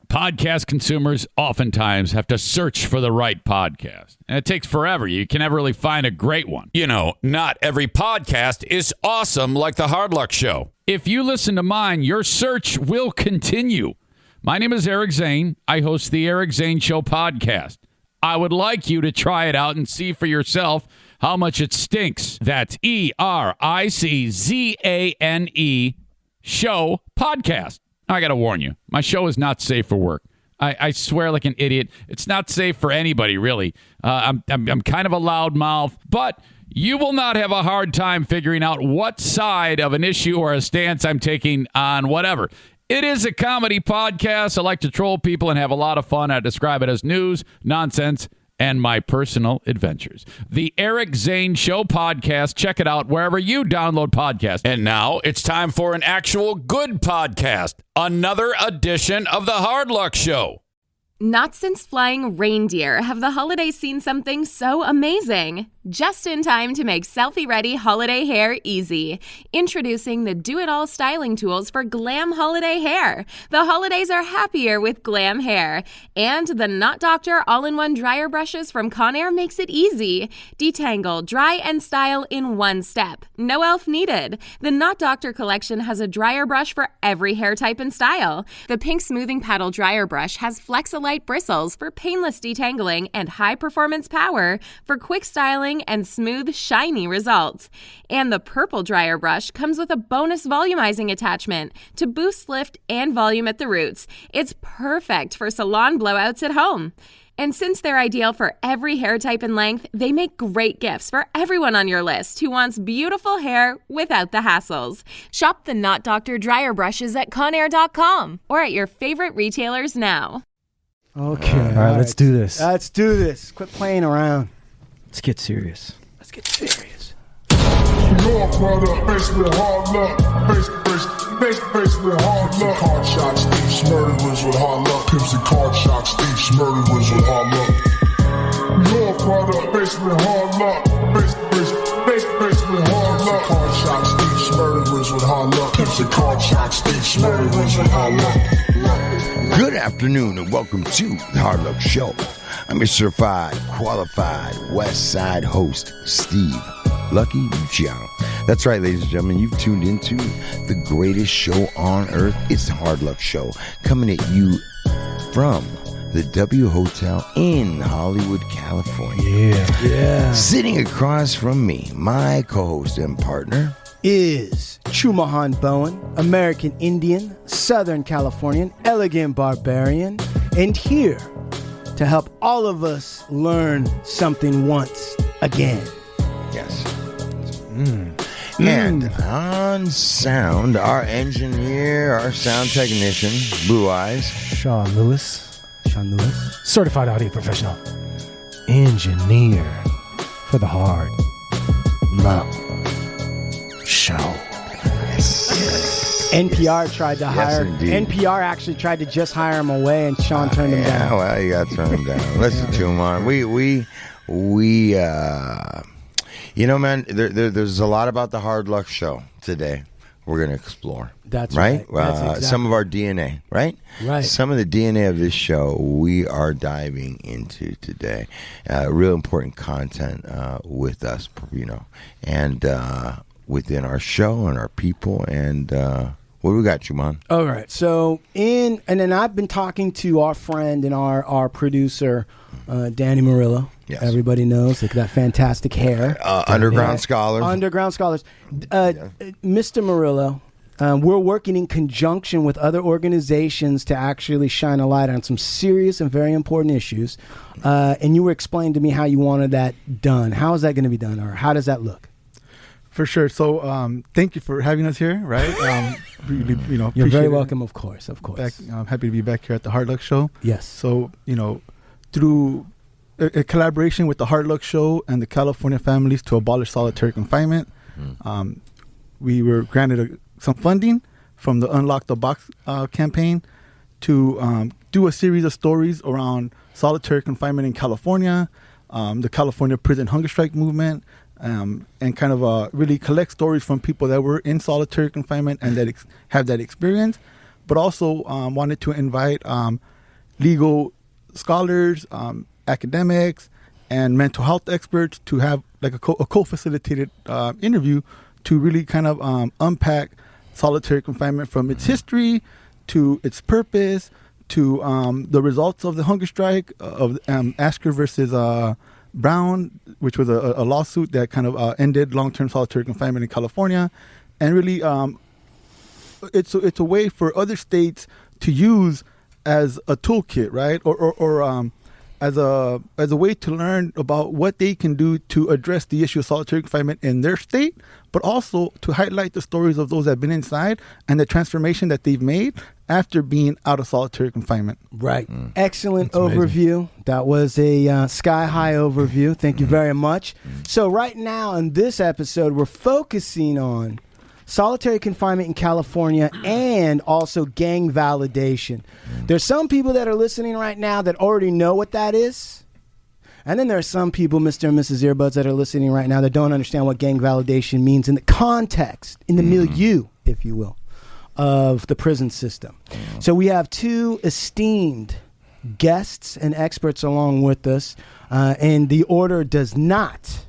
Podcast consumers oftentimes have to search for the right podcast, and it takes forever. You can never really find a great one. You know, not every podcast is awesome like The Hard Luck Show. If you listen to mine, your search will continue. My name is Eric Zane. I host the Eric Zane Show podcast. I would like you to try it out and see for yourself how much it stinks. That's ERICZANE show podcast. Now, I got to warn you, my show is not safe for work. I swear like an idiot. It's not safe for anybody, really. I'm kind of a loud mouth, but you will not have a hard time figuring out what side of an issue or a stance I'm taking on whatever. It is a comedy podcast. I like to troll people and have a lot of fun. I describe it as news, nonsense, and my personal adventures. The Eric Zane Show podcast. Check it out wherever you download podcasts. And now it's time for an actual good podcast. Another edition of The Hard Luck Show. Not since flying reindeer have the holidays seen something so amazing. Just in time to make selfie-ready holiday hair easy. Introducing the do-it-all styling tools for glam holiday hair. The holidays are happier with glam hair. And the Knot Doctor all-in-one dryer brushes from Conair makes it easy. Detangle, dry, and style in one step. No elf needed. The Knot Doctor collection has a dryer brush for every hair type and style. The pink smoothing paddle dryer brush has Flexolite bristles for painless detangling and high-performance power for quick styling and smooth, shiny results. And the purple dryer brush comes with a bonus volumizing attachment to boost lift and volume at the roots. It's perfect for salon blowouts at home. And since they're ideal for every hair type and length, they make great gifts for everyone on your list who wants beautiful hair without the hassles. Shop the Knot Doctor dryer brushes at Conair.com or at your favorite retailers now. Okay. All right, let's do this. Let's do this. Quit playing around. Let's get serious. Let's get serious. Your product, faced with hard luck. Faced with hard luck. Card shots, thieves, murderers with hard luck. Pimps and card shots, thieves, murderers with hard luck. Your product, faced with hard luck. Faced with hard luck. Card shots, thieves, murderers with hard luck. Pimps and card shots, thieves, murderers with hard luck. Good afternoon and welcome to the Hard Luck Show. I'm your certified, qualified West Side host, Steve Lucky Luciano. That's right, ladies and gentlemen, you've tuned into the greatest show on earth. It's the Hard Luck Show, coming at you from the W Hotel in Hollywood, California. Yeah. Sitting across from me, my co-host and partner is Chumahan Bowen, American Indian, Southern Californian, elegant barbarian, and here to help all of us learn something once again. Yes. And on sound, our engineer, our sound technician, Blue Eyes, Sean Lewis, certified audio professional, engineer for the Hard Luck Show. NPR tried to hire. NPR actually tried to just hire him away, and Sean turned him down. Yeah, well, you got to turn him down. Listen to him on. We you know, man, there's a lot about the Hard Luck Show today. We're going to explore. That's right. That's exactly. Some of our DNA, right? Right. Some of the DNA of this show we are diving into today. Real important content with us, you know, and within our show and our people. And what do we got, Chuman? All right. So and then I've been talking to our friend and our producer, Danny Murillo. Yes. Everybody knows that fantastic hair. Underground Scholars. Underground Scholars. Mr. Murillo, we're working in conjunction with other organizations to actually shine a light on some serious and very important issues. And you were explaining to me how you wanted that done. How is that going to be done, or how does that look? For sure. So thank you for having us here, right? Really, you're very welcome, of course. I'm happy to be back here at the Hard Luck Show. Yes. So, through a collaboration with the Hard Luck Show and the California Families to Abolish Solitary Confinement, we were granted some funding from the Unlock the Box campaign to do a series of stories around solitary confinement in California, the California prison hunger strike movement, and kind of really collect stories from people that were in solitary confinement and that have that experience, but also wanted to invite legal scholars, academics, and mental health experts to have like a co-facilitated interview to really kind of unpack solitary confinement from its history to its purpose to the results of the hunger strike of Asker versus Brown, which was a lawsuit that kind of ended long-term solitary confinement in California, and really it's a way for other states to use as a toolkit, right? Or as a way to learn about what they can do to address the issue of solitary confinement in their state, but also to highlight the stories of those that have been inside and the transformation that they've made after being out of solitary confinement. Right. Excellent overview. That was a sky-high overview. Thank you very much. So right now in this episode, we're focusing on solitary confinement in California and also gang validation. There's some people that are listening right now that already know what that is. And then there are some people, Mr. and Mrs. Earbuds, that are listening right now that don't understand what gang validation means in the context, in the milieu, if you will, of the prison system. So we have two esteemed guests and experts along with us, and the order does not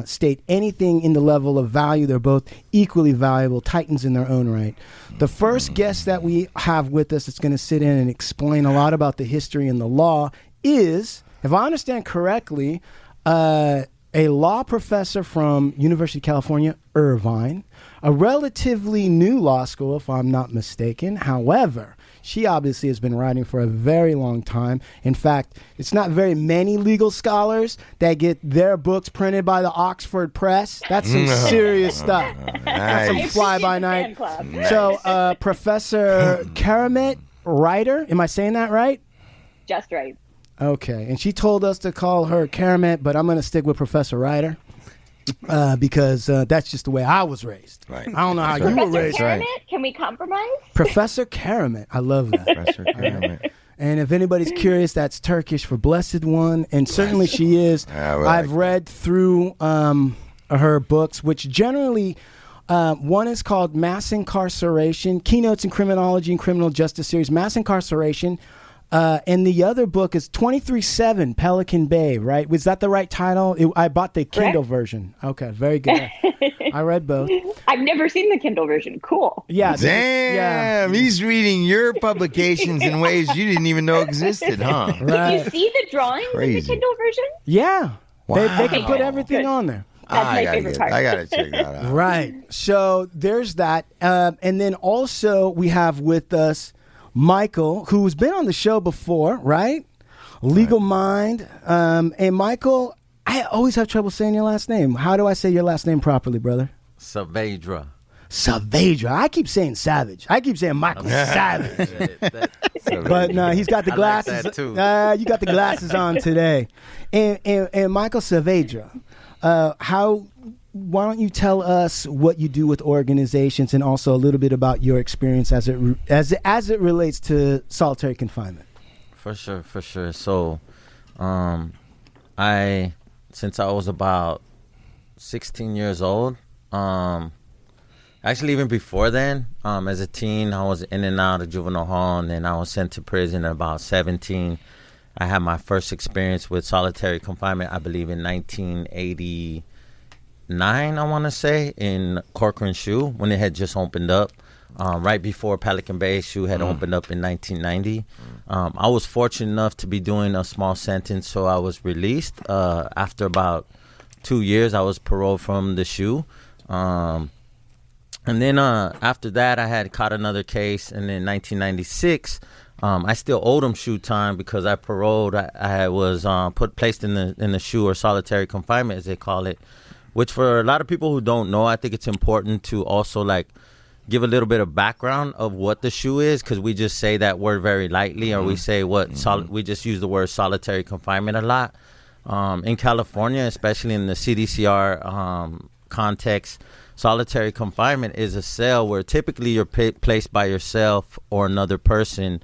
state anything in the level of value. They're both equally valuable, titans in their own right. The first guest that we have with us that's going to sit in and explain a lot about the history and the law is, if I understand correctly, a law professor from University of California, Irvine, a relatively new law school, if I'm not mistaken. However, she obviously has been writing for a very long time. In fact, it's not very many legal scholars that get their books printed by the Oxford Press. That's some serious stuff. That's some fly-by-night. So, Professor Keramet Reiter, am I saying that right? Just right. Okay, and she told us to call her Keramet, but I'm going to stick with Professor Reiter. Because that's just the way I was raised. Right. I don't know how you were raised. Keramet? Can we compromise? Professor Keramet. I love that. Professor Keramet. And if anybody's curious, that's Turkish for blessed one. And certainly she is. I've read through her books, which generally, one is called Mass Incarceration, Keynotes in Criminology and Criminal Justice Series, Mass Incarceration. And the other book is 23/7 Pelican Bay, right? Was that the right title? I bought the Kindle version. Okay, very good. I read both. I've never seen the Kindle version. Cool. Yeah. Damn, he's reading your publications in ways you didn't even know existed, huh? Right. Did you see the drawings in the Kindle version? Yeah. Wow. They can put everything on there. That's my favorite part. I gotta check that out. Right. So there's that. And then also we have with us Michael, who's been on the show before, right? Legal Mind. And Michael, I always have trouble saying your last name. How do I say your last name properly, brother? Saavedra. Saavedra. I keep saying Savage. I keep saying Michael Savage. But no, he's got the glasses. I like that too. You got the glasses on today. And Michael Saavedra, why don't you tell us what you do with organizations and also a little bit about your experience as it relates to solitary confinement? For sure. So, since I was about 16 years old, actually even before then, as a teen, I was in and out of juvenile hall, and then I was sent to prison at about 17. I had my first experience with solitary confinement, I believe, in 1989, I want to say, in Corcoran SHU, when it had just opened up. Right before Pelican Bay SHU had opened up in 1990. I was fortunate enough to be doing a small sentence, so I was released. After about 2 years, I was paroled from the SHU. And then after that, I had caught another case, and in 1996, I still owed them SHU time because I paroled. I was placed in the SHU, or solitary confinement, as they call it, which for a lot of people who don't know, I think it's important to also give a little bit of background of what the SHU is, because we just say that word very lightly, or we say we just use the word solitary confinement a lot. In California, especially in the CDCR context, solitary confinement is a cell where typically you're placed by yourself or another person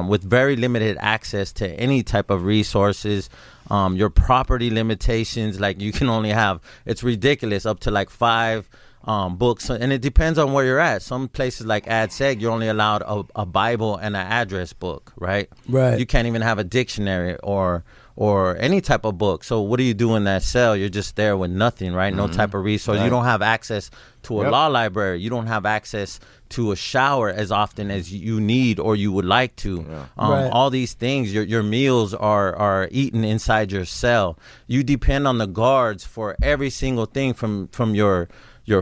with very limited access to any type of resources. Your property limitations, you can only have, it's ridiculous, up to 5 books, and it depends on where you're at. Some places like AdSeg, you're only allowed a Bible and an address book, right? Right. You can't even have a dictionary or any type of book. So what do you do in that cell? You're just there with nothing, right? No type of resource. Right. You don't have access to a law library. You don't have access to a shower as often as you need or you would like to. Right. All these things, your meals are eaten inside your cell. You depend on the guards for every single thing from your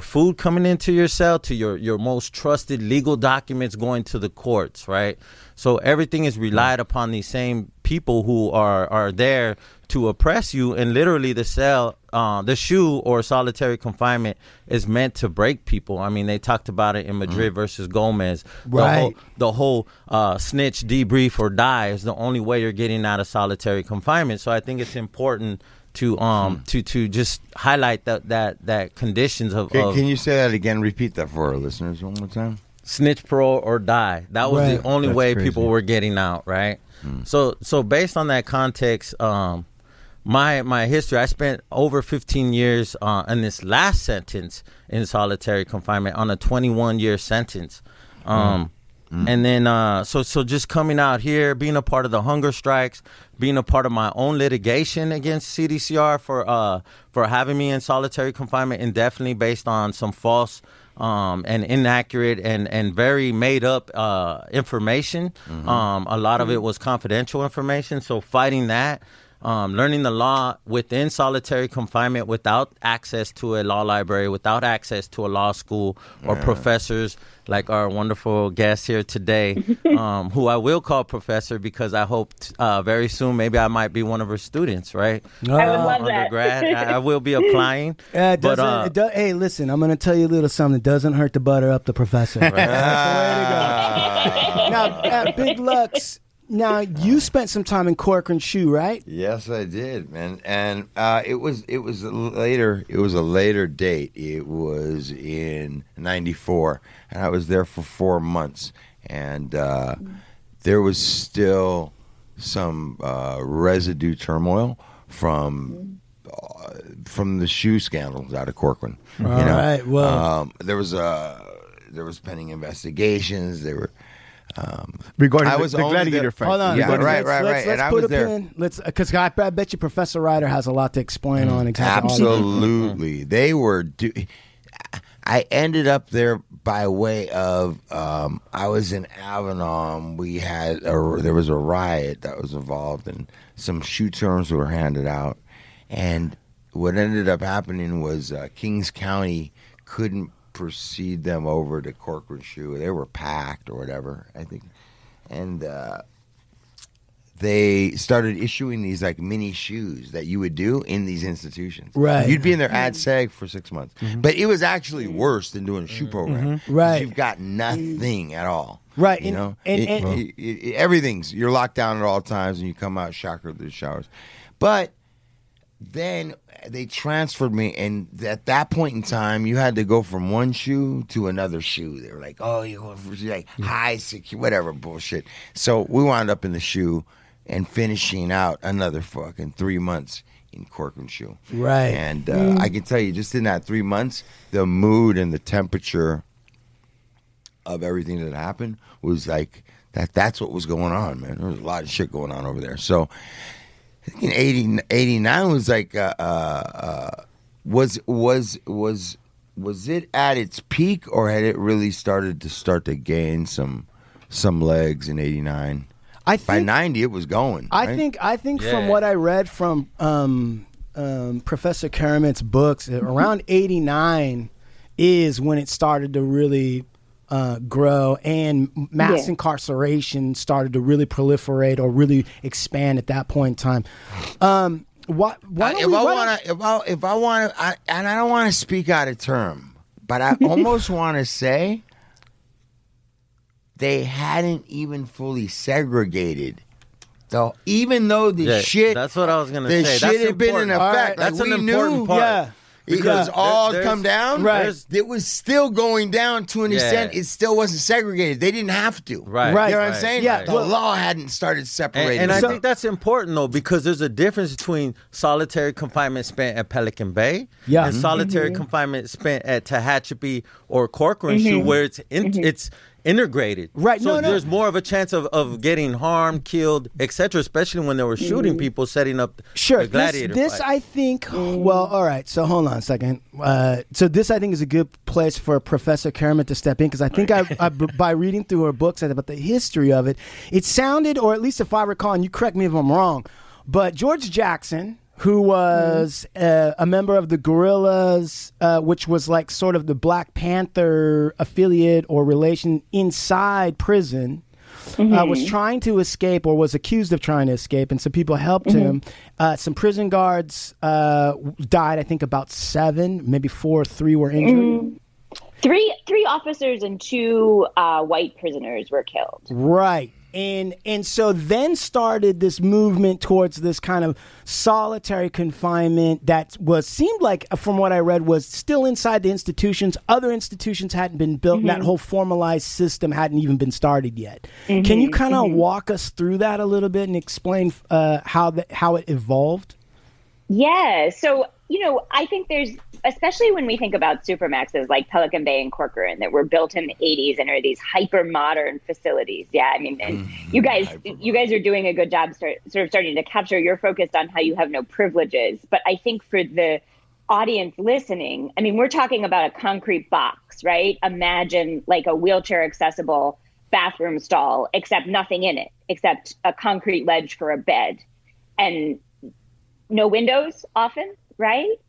food coming into your cell to your most trusted legal documents going to the courts, right? So everything is relied upon these same people who are there to oppress you. And literally the cell, the SHU or solitary confinement is meant to break people. I mean, they talked about it in Madrid versus Gomez. Right. The whole snitch, debrief, or die is the only way you're getting out of solitary confinement. So I think it's important to just highlight that conditions of. Can you say that again? Repeat that for our listeners one more time. Snitch, parole, or die. That was the only way people were getting out, right? So based on that context, my history, I spent over 15 years in this last sentence in solitary confinement on a 21-year sentence. And then, so just coming out here, being a part of the hunger strikes, being a part of my own litigation against CDCR for having me in solitary confinement indefinitely based on some false and inaccurate and very made up information. A lot of it was confidential information. So fighting that, learning the law within solitary confinement without access to a law library, without access to a law school or professors like our wonderful guest here today, who I will call professor because I hope very soon maybe I might be one of her students, right? I would love undergrad. that. I will be applying. Hey, listen, I'm going to tell you a little something. It doesn't hurt to butter up the professor. Right? That's the way to go. Now, Big Lux, now you spent some time in Corcoran SHU, right? Yes, I did, man. And it was a later date. It was in '94, and I was there for 4 months. And there was still some residue turmoil from the SHU scandals out of Corcoran. All right. Well, there was pending investigations. They were. Regarding the gladiator fight. Hold on. Yeah, right. Let's And I put was a there. pin. Because I bet you Professor Reiter has a lot to explain on exactly. Absolutely. They were. I ended up there by way of. I was in Avalon. We had there was a riot that was involved, and some SHU terms were handed out. And what ended up happening was Kings County couldn't proceed them over to Corcoran SHU. They were packed or whatever, I think. And they started issuing these like mini SHUs that you would do in these institutions. Right. You'd be in their AdSeg for 6 months. But it was actually worse than doing a SHU program. Right. You've got nothing at all. Right. You know? And Everything's, you're locked down at all times and you come out shackled to the showers. But then they transferred me, and at that point in time, you had to go from one SHU to another SHU. They were like, "Oh, you're going for like high security, whatever bullshit." So we wound up in the SHU and finishing out another fucking 3 months in Corcoran SHU. Right. And I can tell you, just in that 3 months, the mood and the temperature of everything that happened was like that. That's what was going on, man. There was a lot of shit going on over there. So. I think in 89 was like was it at its peak, or had it really started to gain some legs in 89? By 90 it was going. I think from what I read from Professor Keramet's books, around 89 is when it started to really grow, and mass incarceration started to really proliferate or really expand at that point in time. And I don't want to speak out of term, but I almost want to say they hadn't even fully segregated. So even though the shit, that's what I was gonna the say. shit That's had been in important. effect. That's like an we important knew, part. Yeah. because all come down. Right. It was still going down to an extent. It still wasn't segregated. They didn't have to. Right. You know what I'm saying? Yeah. The law hadn't started separating. And I think that's important, though, because there's a difference between solitary confinement spent at Pelican Bay and solitary confinement spent at Tehachapi or Corcoran SHU, where it's integrated. Right. So there's more of a chance of getting harmed, killed, etc., especially when they were shooting people, setting up the gladiator This fight. I think, well, all right, so hold on a second. So this, I think, is a good place for Professor Keramet to step in, because I think by reading through her books about the history of it, it sounded, or at least if I recall, and you correct me if I'm wrong, but George Jackson, who was a member of the guerrillas, which was like sort of the Black Panther affiliate or relation inside prison, was trying to escape, or was accused of trying to escape, and some people helped him. Some prison guards died, I think about 7, maybe 4 or 3 were injured. Three officers and 2 white prisoners were killed. Right. And so then started this movement towards this kind of solitary confinement that seemed like, from what I read, was still inside the institutions. Other institutions hadn't been built, and that whole formalized system hadn't even been started yet. Can you kind of walk us through that a little bit and explain how it evolved? Yeah. So, I think there's, especially when we think about supermaxes like Pelican Bay and Corcoran that were built in the 80s and are these hyper modern facilities. Yeah. I mean, and you guys are doing a good job sort of starting to capture. You're focused on how you have no privileges. But I think for the audience listening, I mean, we're talking about a concrete box, right? Imagine like a wheelchair accessible bathroom stall, except nothing in it, except a concrete ledge for a bed and no windows often. Right?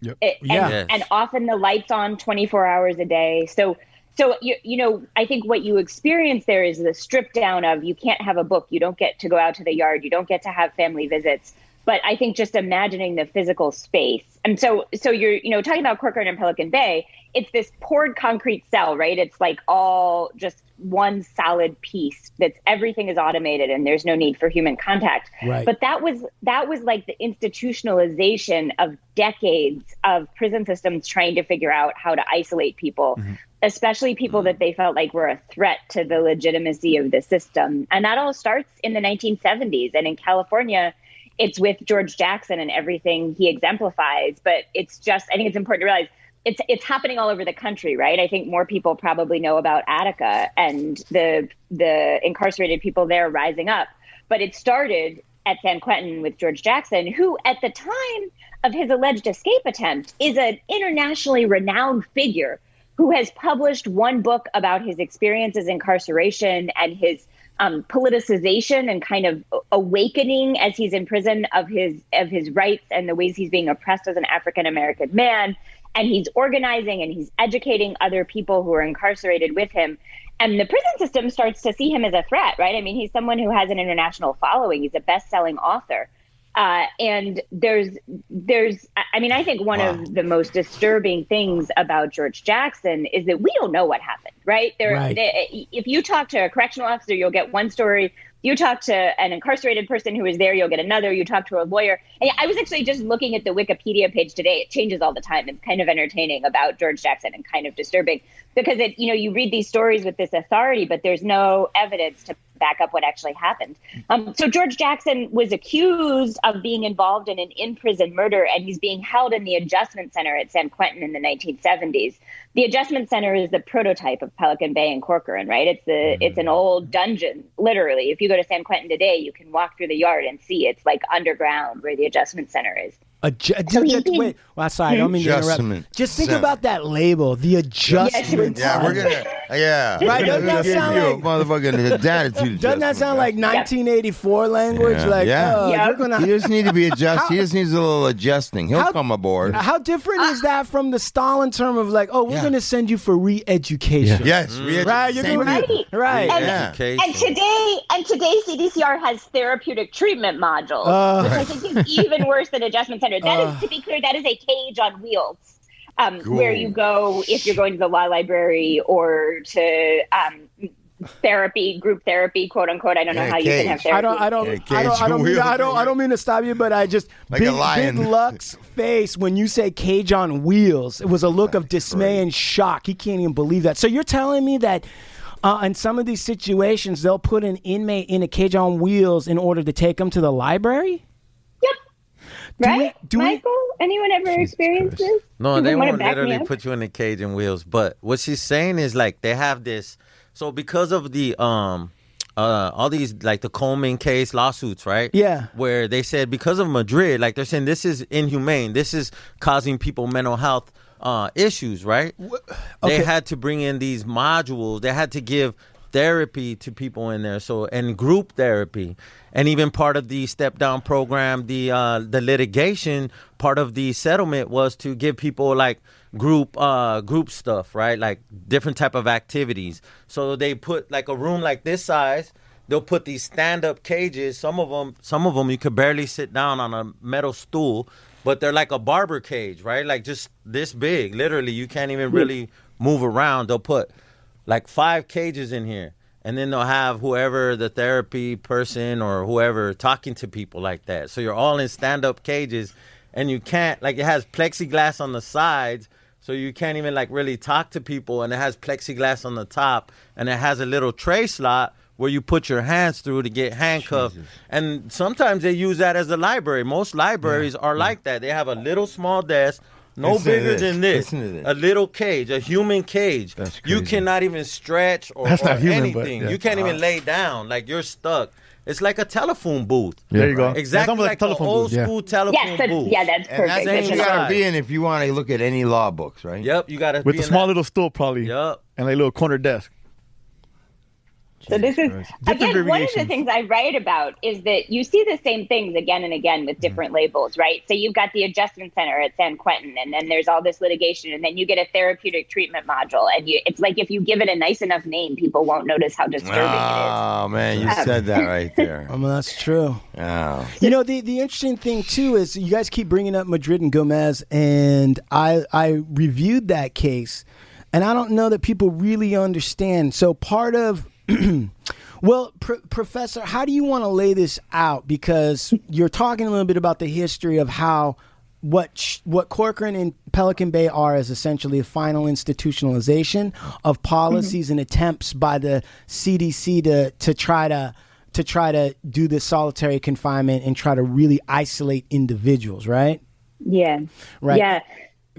Yep. And often the lights on 24 hours a day. So I think what you experience there is the strip down of, you can't have a book, you don't get to go out to the yard, you don't get to have family visits. But I think just imagining the physical space. And so you're, talking about Corcoran and Pelican Bay, it's this poured concrete cell, right? It's like all just one solid piece everything is automated and there's no need for human contact. Right. But that was like the institutionalization of decades of prison systems trying to figure out how to isolate people, especially people that they felt like were a threat to the legitimacy of the system. And that all starts in the 1970s. And in California, it's with George Jackson and everything he exemplifies. But it's just, I think it's important to realize it's happening all over the country, right? I think more people probably know about Attica and the incarcerated people there rising up. But it started at San Quentin with George Jackson, who at the time of his alleged escape attempt is an internationally renowned figure who has published one book about his experiences in incarceration and his politicization and kind of awakening as he's in prison of his rights and the ways he's being oppressed as an African-American man. And he's organizing and he's educating other people who are incarcerated with him. And the prison system starts to see him as a threat, right? I mean, he's someone who has an international following. He's a best-selling author. And I think one of the most disturbing things about George Jackson is that we don't know what happened, right? If you talk to a correctional officer, you'll get one story. You talk to an incarcerated person who is there, you'll get another. You talk to a lawyer. And I was actually just looking at the Wikipedia page today. It changes all the time. It's kind of entertaining about George Jackson and kind of disturbing because you read these stories with this authority, but there's no evidence to back up what actually happened. So George Jackson was accused of being involved in an in-prison murder, and he's being held in the Adjustment Center at San Quentin in the 1970s. The Adjustment Center is the prototype of Pelican Bay and Corcoran, right? It's an old dungeon, literally. If you go to San Quentin today, you can walk through the yard and see it's like underground where the Adjustment Center is. Wait, sorry, I don't mean to interrupt. Just think about that label, the Adjustment. Yeah, we're gonna. Yeah, right. Doesn't that sound like motherfucking attitude? Doesn't that sound like 1984 language? You're gonna. He just need to be adjusted. He just needs a little adjusting. He'll come aboard. How different is that from the Stalin term of like, we're gonna send you for re-education? Yes, right. You're gonna right. And today CDCR has therapeutic treatment modules, which I think is even worse than Adjustment Center. That is, to be clear, that is a cage on wheels where you go if you're going to the law library or to group therapy, quote unquote. I don't know how you can have therapy. I don't mean to stop you, but I just Like a lion. Big Luck's face when you say cage on wheels. It was a look of dismay and shock. He can't even believe that. So you're telling me that in some of these situations, they'll put an inmate in a cage on wheels in order to take him to the library? Yep. Right? Michael? Anyone ever experienced this? No, they won't literally put you in a cage and wheels. But what she's saying is like they have this. So because of the all these like the Coleman case lawsuits, right? Yeah. Where they said because of Madrid, like they're saying this is inhumane. This is causing people mental health issues, right? Okay. They had to bring in these modules. They had to give therapy to people in there, so and group therapy, and even part of the step down program, the litigation part of the settlement was to give people like group stuff, right? Like different type of activities. So they put like a room like this size. They'll put these stand up cages. Some of them you could barely sit down on a metal stool, but they're like a barber cage, right? Like just this big. Literally, you can't even really move around. They'll put like 5 cages in here. And then they'll have whoever the therapy person or whoever talking to people like that. So you're all in stand-up cages, and you can't, like it has plexiglass on the sides, so you can't even like really talk to people. And it has plexiglass on the top, and it has a little tray slot where you put your hands through to get handcuffed. Jesus. And sometimes they use that as a library. Most libraries are like that. They have a little small desk, no bigger than this. A little cage, a human cage. You cannot even stretch or anything. You can't even lay down. Like you're stuck. It's like a telephone booth. Yeah. There you go. Exactly like an old school telephone booth. Yeah, that's perfect. And that's what you got to be in if you want to look at any law books, right? Yep, you got to be with in a small little stool probably. Yep. And like a little corner desk. So this is, again, one of the things I write about is that you see the same things again and again with different labels, right? So you've got the adjustment center at San Quentin, and then there's all this litigation, and then you get a therapeutic treatment module. And it's like if you give it a nice enough name, people won't notice how disturbing it is. Oh, man, you said that right there. I mean, that's true. Oh. You know, the interesting thing, too, is you guys keep bringing up Madrid and Gomez, and I reviewed that case, and I don't know that people really understand. So part of... Well, Professor, how do you want to lay this out? Because you're talking a little bit about the history of how what Corcoran and Pelican Bay are is essentially a final institutionalization of policies and attempts by the CDC to try to do this solitary confinement and try to really isolate individuals, right? Yeah. Right. Yeah.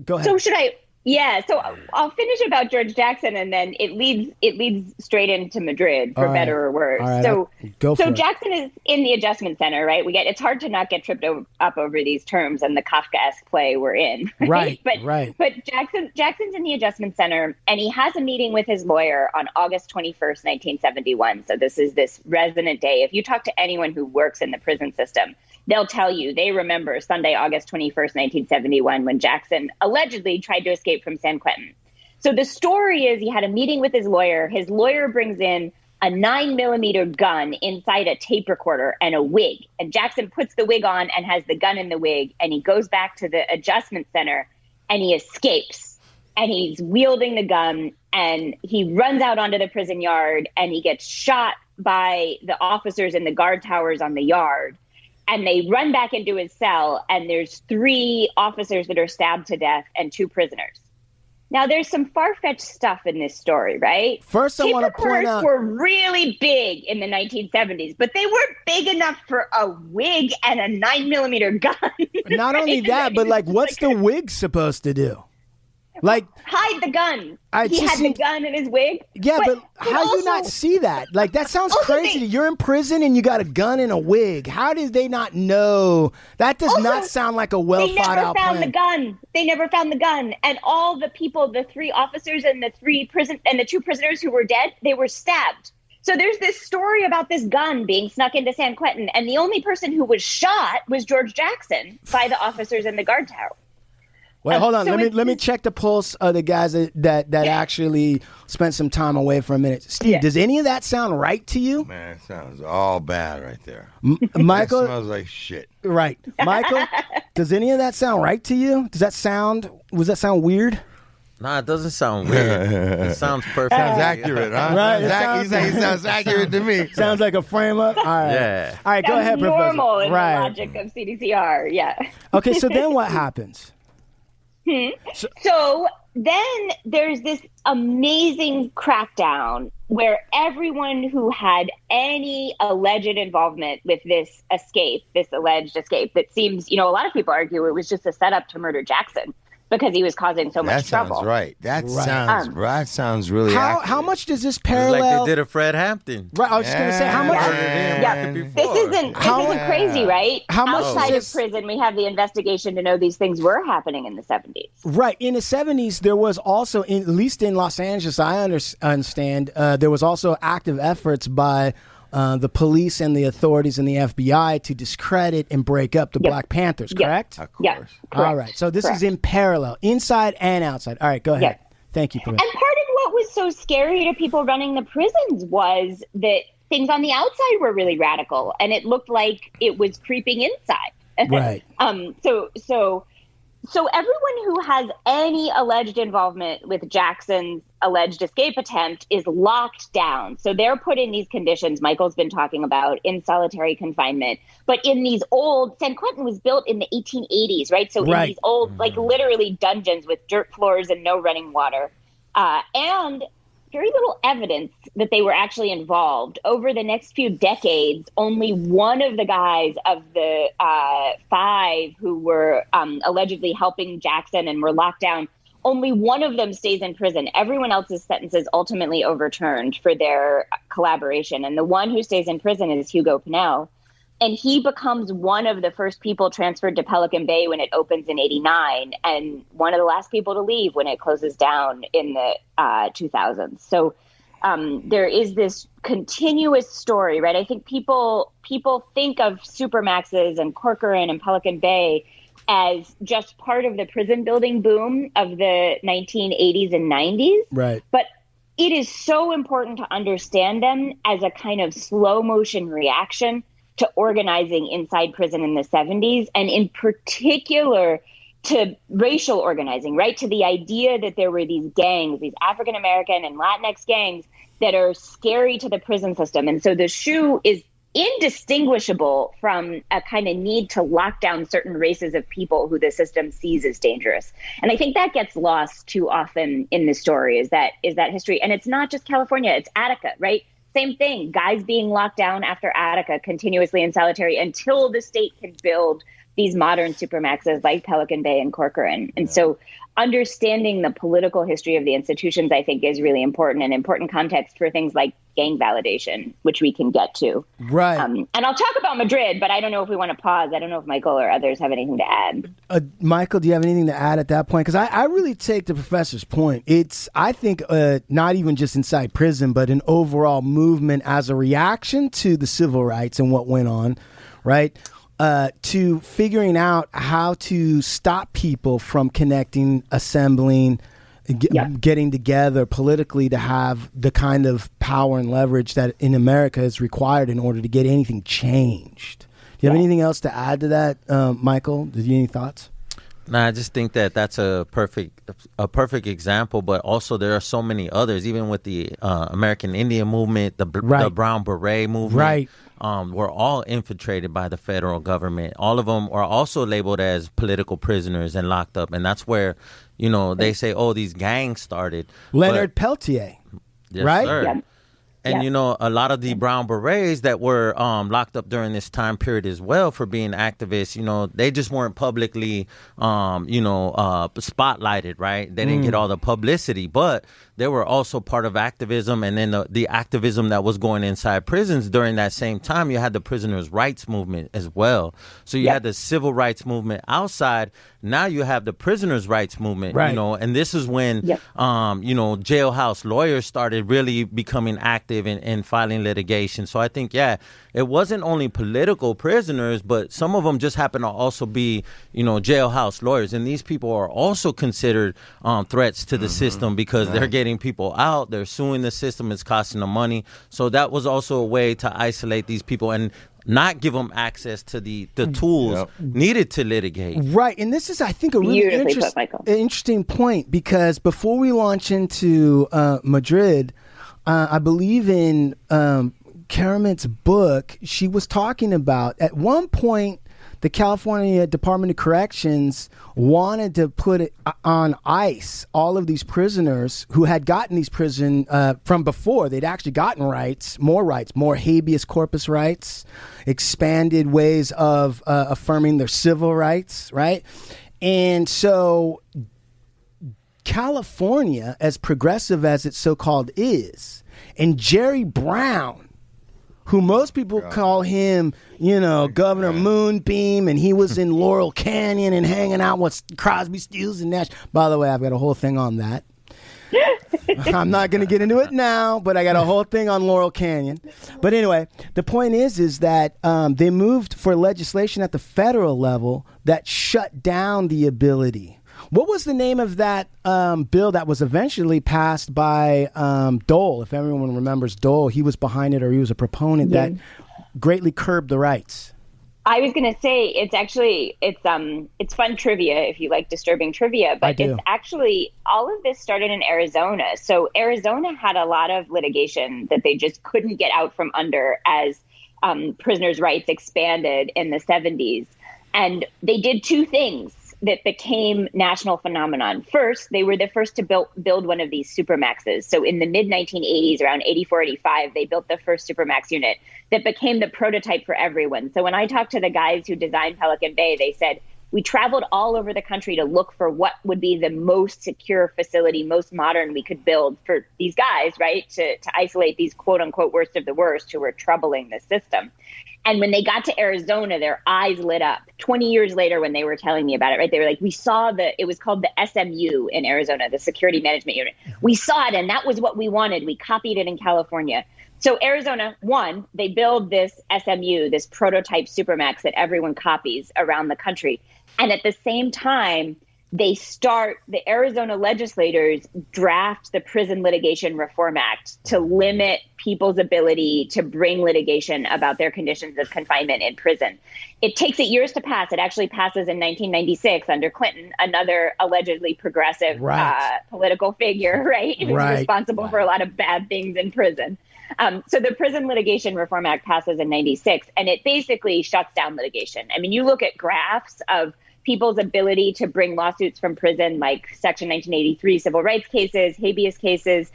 Go ahead. So should I? Yeah, so I'll finish about George Jackson, and then it leads straight into Madrid, for better or worse. Right. So Jackson is in the adjustment center, right? It's hard to not get tripped up over these terms and the Kafkaesque play we're in, right? But Jackson's in the adjustment center, and he has a meeting with his lawyer on August 21st, 1971. So this is this resonant day. If you talk to anyone who works in the prison system, they'll tell you they remember Sunday, August 21st, 1971, when Jackson allegedly tried to escape from San Quentin. So the story is he had a meeting with his lawyer. His lawyer brings in a 9mm gun inside a tape recorder and a wig. And Jackson puts the wig on and has the gun in the wig. And he goes back to the adjustment center and he escapes. And he's wielding the gun and he runs out onto the prison yard and he gets shot by the officers in the guard towers on the yard. And they run back into his cell, and there's 3 officers that are stabbed to death and 2 prisoners. Now, there's some far-fetched stuff in this story, right? First, I want to point out... were really big in the 1970s, but they weren't big enough for a wig and a 9mm gun. Not only that, but like, what's the wig supposed to do? Like, hide the gun. He had the gun in his wig. Yeah, but how do you not see that? Like, that sounds crazy. You're in prison and you got a gun and a wig. How did they not know? That does not sound like a well thought out plan. They never found the gun. And all the people, the 3 officers and the 2 prisoners who were dead, they were stabbed. So there's this story about this gun being snuck into San Quentin, and the only person who was shot was George Jackson by the officers in the guard tower. Wait, hold on. Let me check the pulse of the guys that actually spent some time away for a minute. Steve, does any of that sound right to you? Man, it sounds all bad right there. Michael? It smells like shit. Right. Michael, does any of that sound right to you? Was that sound weird? Nah, it doesn't sound weird. It sounds perfect. Sounds accurate, huh? Right, He sounds accurate to me. Sounds like a frame up. All right. Yeah. All right, go That's ahead, Professor. normal in Right. the logic of CDCR. Yeah. Okay, so then what happens? So then there's this amazing crackdown where everyone who had any alleged involvement with this alleged escape that seems, a lot of people argue it was just a setup to murder Jackson because he was causing so much trouble. That sounds right. That sounds really accurate. How much does this It's parallel? like they did a Fred Hampton. Right, I was just going to say, how much? This isn't crazy, right? How much Outside is of prison, we have the investigation to know these things were happening in the 70s. Right. In the 70s, there was also, at least in Los Angeles, I understand, there was also active efforts by the police and the authorities and the FBI to discredit and break up the Black Panthers, correct? Of course. Yeah, all right. So this is in parallel, inside and outside. All right, go ahead. Thank you, Professor. And part of what was so scary to people running the prisons was that things on the outside were really radical, and it looked like it was creeping inside. Right. So everyone who has any alleged involvement with Jackson's alleged escape attempt is locked down. So they're put in these conditions Michael's been talking about in solitary confinement. But in these old, San Quentin was built in the 1880s, right? So in these old, like literally dungeons with dirt floors and no running water. And very little evidence that they were actually involved. Over the next few decades, only one of the guys of the 5 who were allegedly helping Jackson and were locked down, only one of them stays in prison. Everyone else's sentences ultimately overturned for their collaboration. And the one who stays in prison is Hugo Pinnell. And he becomes one of the first people transferred to Pelican Bay when it opens in 89, and one of the last people to leave when it closes down in the 2000s. So there is this continuous story, right? I think people think of Supermaxes and Corcoran and Pelican Bay as just part of the prison building boom of the 1980s and 90s. Right. But it is so important to understand them as a kind of slow motion reaction to organizing inside prison in the 70s, and in particular to racial organizing, right? To the idea that there were these gangs, these African-American and Latinx gangs that are scary to the prison system. And so the SHU is indistinguishable from a kind of need to lock down certain races of people who the system sees as dangerous. And I think that gets lost too often in the story, is that history. And it's not just California, it's Attica, right? Same thing, guys being locked down after Attica continuously in solitary until the state can build these modern supermaxes like Pelican Bay and Corcoran. And so understanding the political history of the institutions, I think, is really important, and important context for things like gang validation, which we can get to. Right. And I'll talk about Madrid, but I don't know if we want to pause. I don't know if Michael or others have anything to add. Michael, do you have anything to add at that point? Because I really take the professor's point. It's, I think, not even just inside prison, but an overall movement as a reaction to the civil rights and what went on, right? To figuring out how to stop people from connecting, assembling, getting together politically to have the kind of power and leverage that in America is required in order to get anything changed. Do you have anything else to add to that, Michael? Do you have any thoughts? No, I just think that that's a perfect example, but also there are so many others, even with the American Indian movement, the Brown Beret movement. Right. Were all infiltrated by the federal government. All of them are also labeled as political prisoners and locked up. And that's where, they say, oh, these gangs started. Leonard Peltier, yes, right? Sir. Yeah. And, a lot of the Brown Berets that were locked up during this time period as well for being activists, they just weren't publicly, spotlighted, right? They didn't get all the publicity, but they were also part of activism. And then the activism that was going inside prisons during that same time, you had the prisoners' rights movement as well. So you had the civil rights movement outside. Now you have the prisoners' rights movement, right. And this is when, jailhouse lawyers started really becoming active in filing litigation. So I think, it wasn't only political prisoners, but some of them just happen to also be, jailhouse lawyers. And these people are also considered threats to the system because they're getting people out, they're suing the system, it's costing them money. So that was also a way to isolate these people. And not give them access to the tools needed to litigate. Right. And this is, I think, a really interesting point, because before we launch into Madrid, I believe in Keramet's book, she was talking about, at one point, the California Department of Corrections wanted to put it on ice all of these prisoners who had gotten these prison from before. They'd actually gotten more habeas corpus rights, expanded ways of affirming their civil rights, right? And so California, as progressive as it so-called is, and Jerry Brown, who most people call him, Governor Moonbeam, and he was in Laurel Canyon and hanging out with Crosby, Stills, and Nash. By the way, I've got a whole thing on that. I'm not going to get into it now, but I got a whole thing on Laurel Canyon. But anyway, the point is that they moved for legislation at the federal level that shut down the ability. What was the name of that bill that was eventually passed by Dole? If everyone remembers Dole, he was behind it, or he was a proponent that greatly curbed the rights. I was going to say it's fun trivia if you like disturbing trivia, but it's actually, all of this started in Arizona. So Arizona had a lot of litigation that they just couldn't get out from under as prisoners' rights expanded in the 70s. And they did two things that became national phenomenon. First, they were the first to build one of these supermaxes. So in the mid-1980s, around 84, 85, they built the first supermax unit that became the prototype for everyone. So when I talked to the guys who designed Pelican Bay, they said, we traveled all over the country to look for what would be the most secure facility, most modern we could build for these guys, right, to isolate these quote-unquote worst of the worst who were troubling the system. And when they got to Arizona, their eyes lit up. 20 years later, when they were telling me about it, right, they were like, we saw it was called the SMU in Arizona, the Security Management Unit. We saw it, and that was what we wanted. We copied it in California. So Arizona, one, they build this SMU, this prototype supermax that everyone copies around the country. And at the same time, the Arizona legislators draft the Prison Litigation Reform Act to limit people's ability to bring litigation about their conditions of confinement in prison. It takes it years to pass. It actually passes in 1996 under Clinton, another allegedly progressive political figure, right? Who's responsible for a lot of bad things in prison. So the Prison Litigation Reform Act passes in 96, and it basically shuts down litigation. I mean, you look at graphs of people's ability to bring lawsuits from prison, like Section 1983 civil rights cases, habeas cases,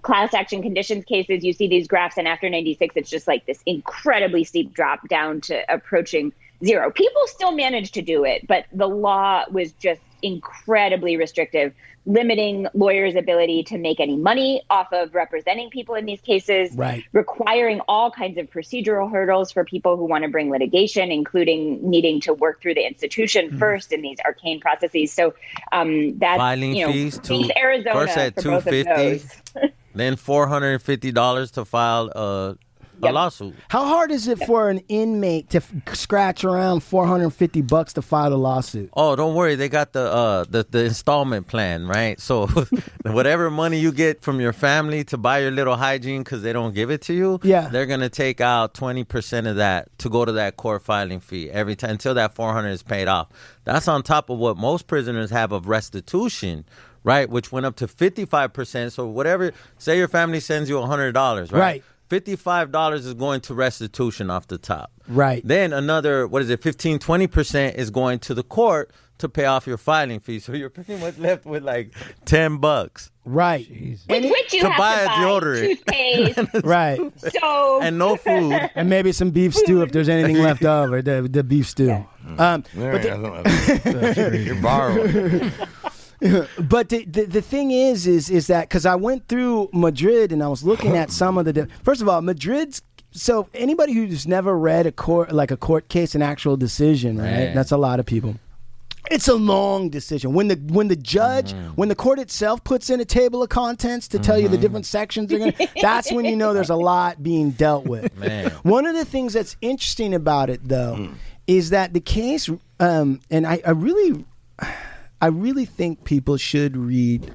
class action conditions cases. You see these graphs, and after 96, it's just like this incredibly steep drop down to approaching zero. People still managed to do it, but the law was just incredibly restrictive, limiting lawyers' ability to make any money off of representing people in these cases, requiring all kinds of procedural hurdles for people who want to bring litigation, including needing to work through the institution first in these arcane processes. So that's filing fees to Arizona first at $250, then $450 to file a lawsuit. How hard is it for an inmate to scratch around $450 to file a lawsuit? Oh, don't worry. They got the installment plan, right? So whatever money you get from your family to buy your little hygiene because they don't give it to you, they're going to take out 20% of that to go to that court filing fee every time until that $400 is paid off. That's on top of what most prisoners have of restitution, right? Which went up to 55%. So whatever, say your family sends you $100, right? $55 is going to restitution off the top. Right. Then another, 15-20% is going to the court to pay off your filing fee. So you're pretty much left with like $10. Right. With which you have buy to a deodorant. Toothpaste. Right. So and no food. And maybe some beef stew if there's anything left over, the beef stew. You're borrowing. But the thing is that because I went through Madrid and I was looking at some of the first of all, Madrid's. So anybody who's never read a court case, an actual decision, right? That's a lot of people. It's a long decision. When the judge, when the court itself puts in a table of contents to tell you the different sections they're gonna, that's when you know there's a lot being dealt with. Man. One of the things that's interesting about it, though, is that the case, and I really think people should read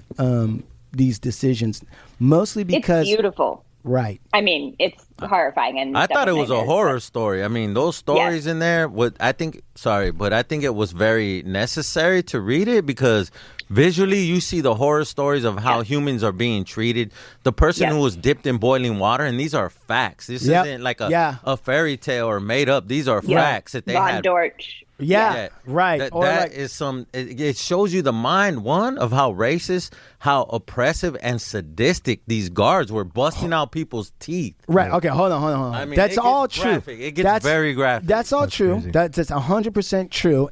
these decisions, mostly because it's beautiful. Right. I mean, it's horrifying. And I thought it was a nightmares, horror story. I mean, those stories in there, I think it was very necessary to read it because visually you see the horror stories of how humans are being treated. The person who was dipped in boiling water, and these are facts. This isn't like a fairy tale or made up. These are facts that they had. Dortch. Yeah, right. It shows you the mind, one, of how racist, how oppressive and sadistic these guards were busting out people's teeth. Right. Okay, hold on. I mean, that's all true. Graphic. It gets very graphic. That's all true. Crazy. That's 100% true.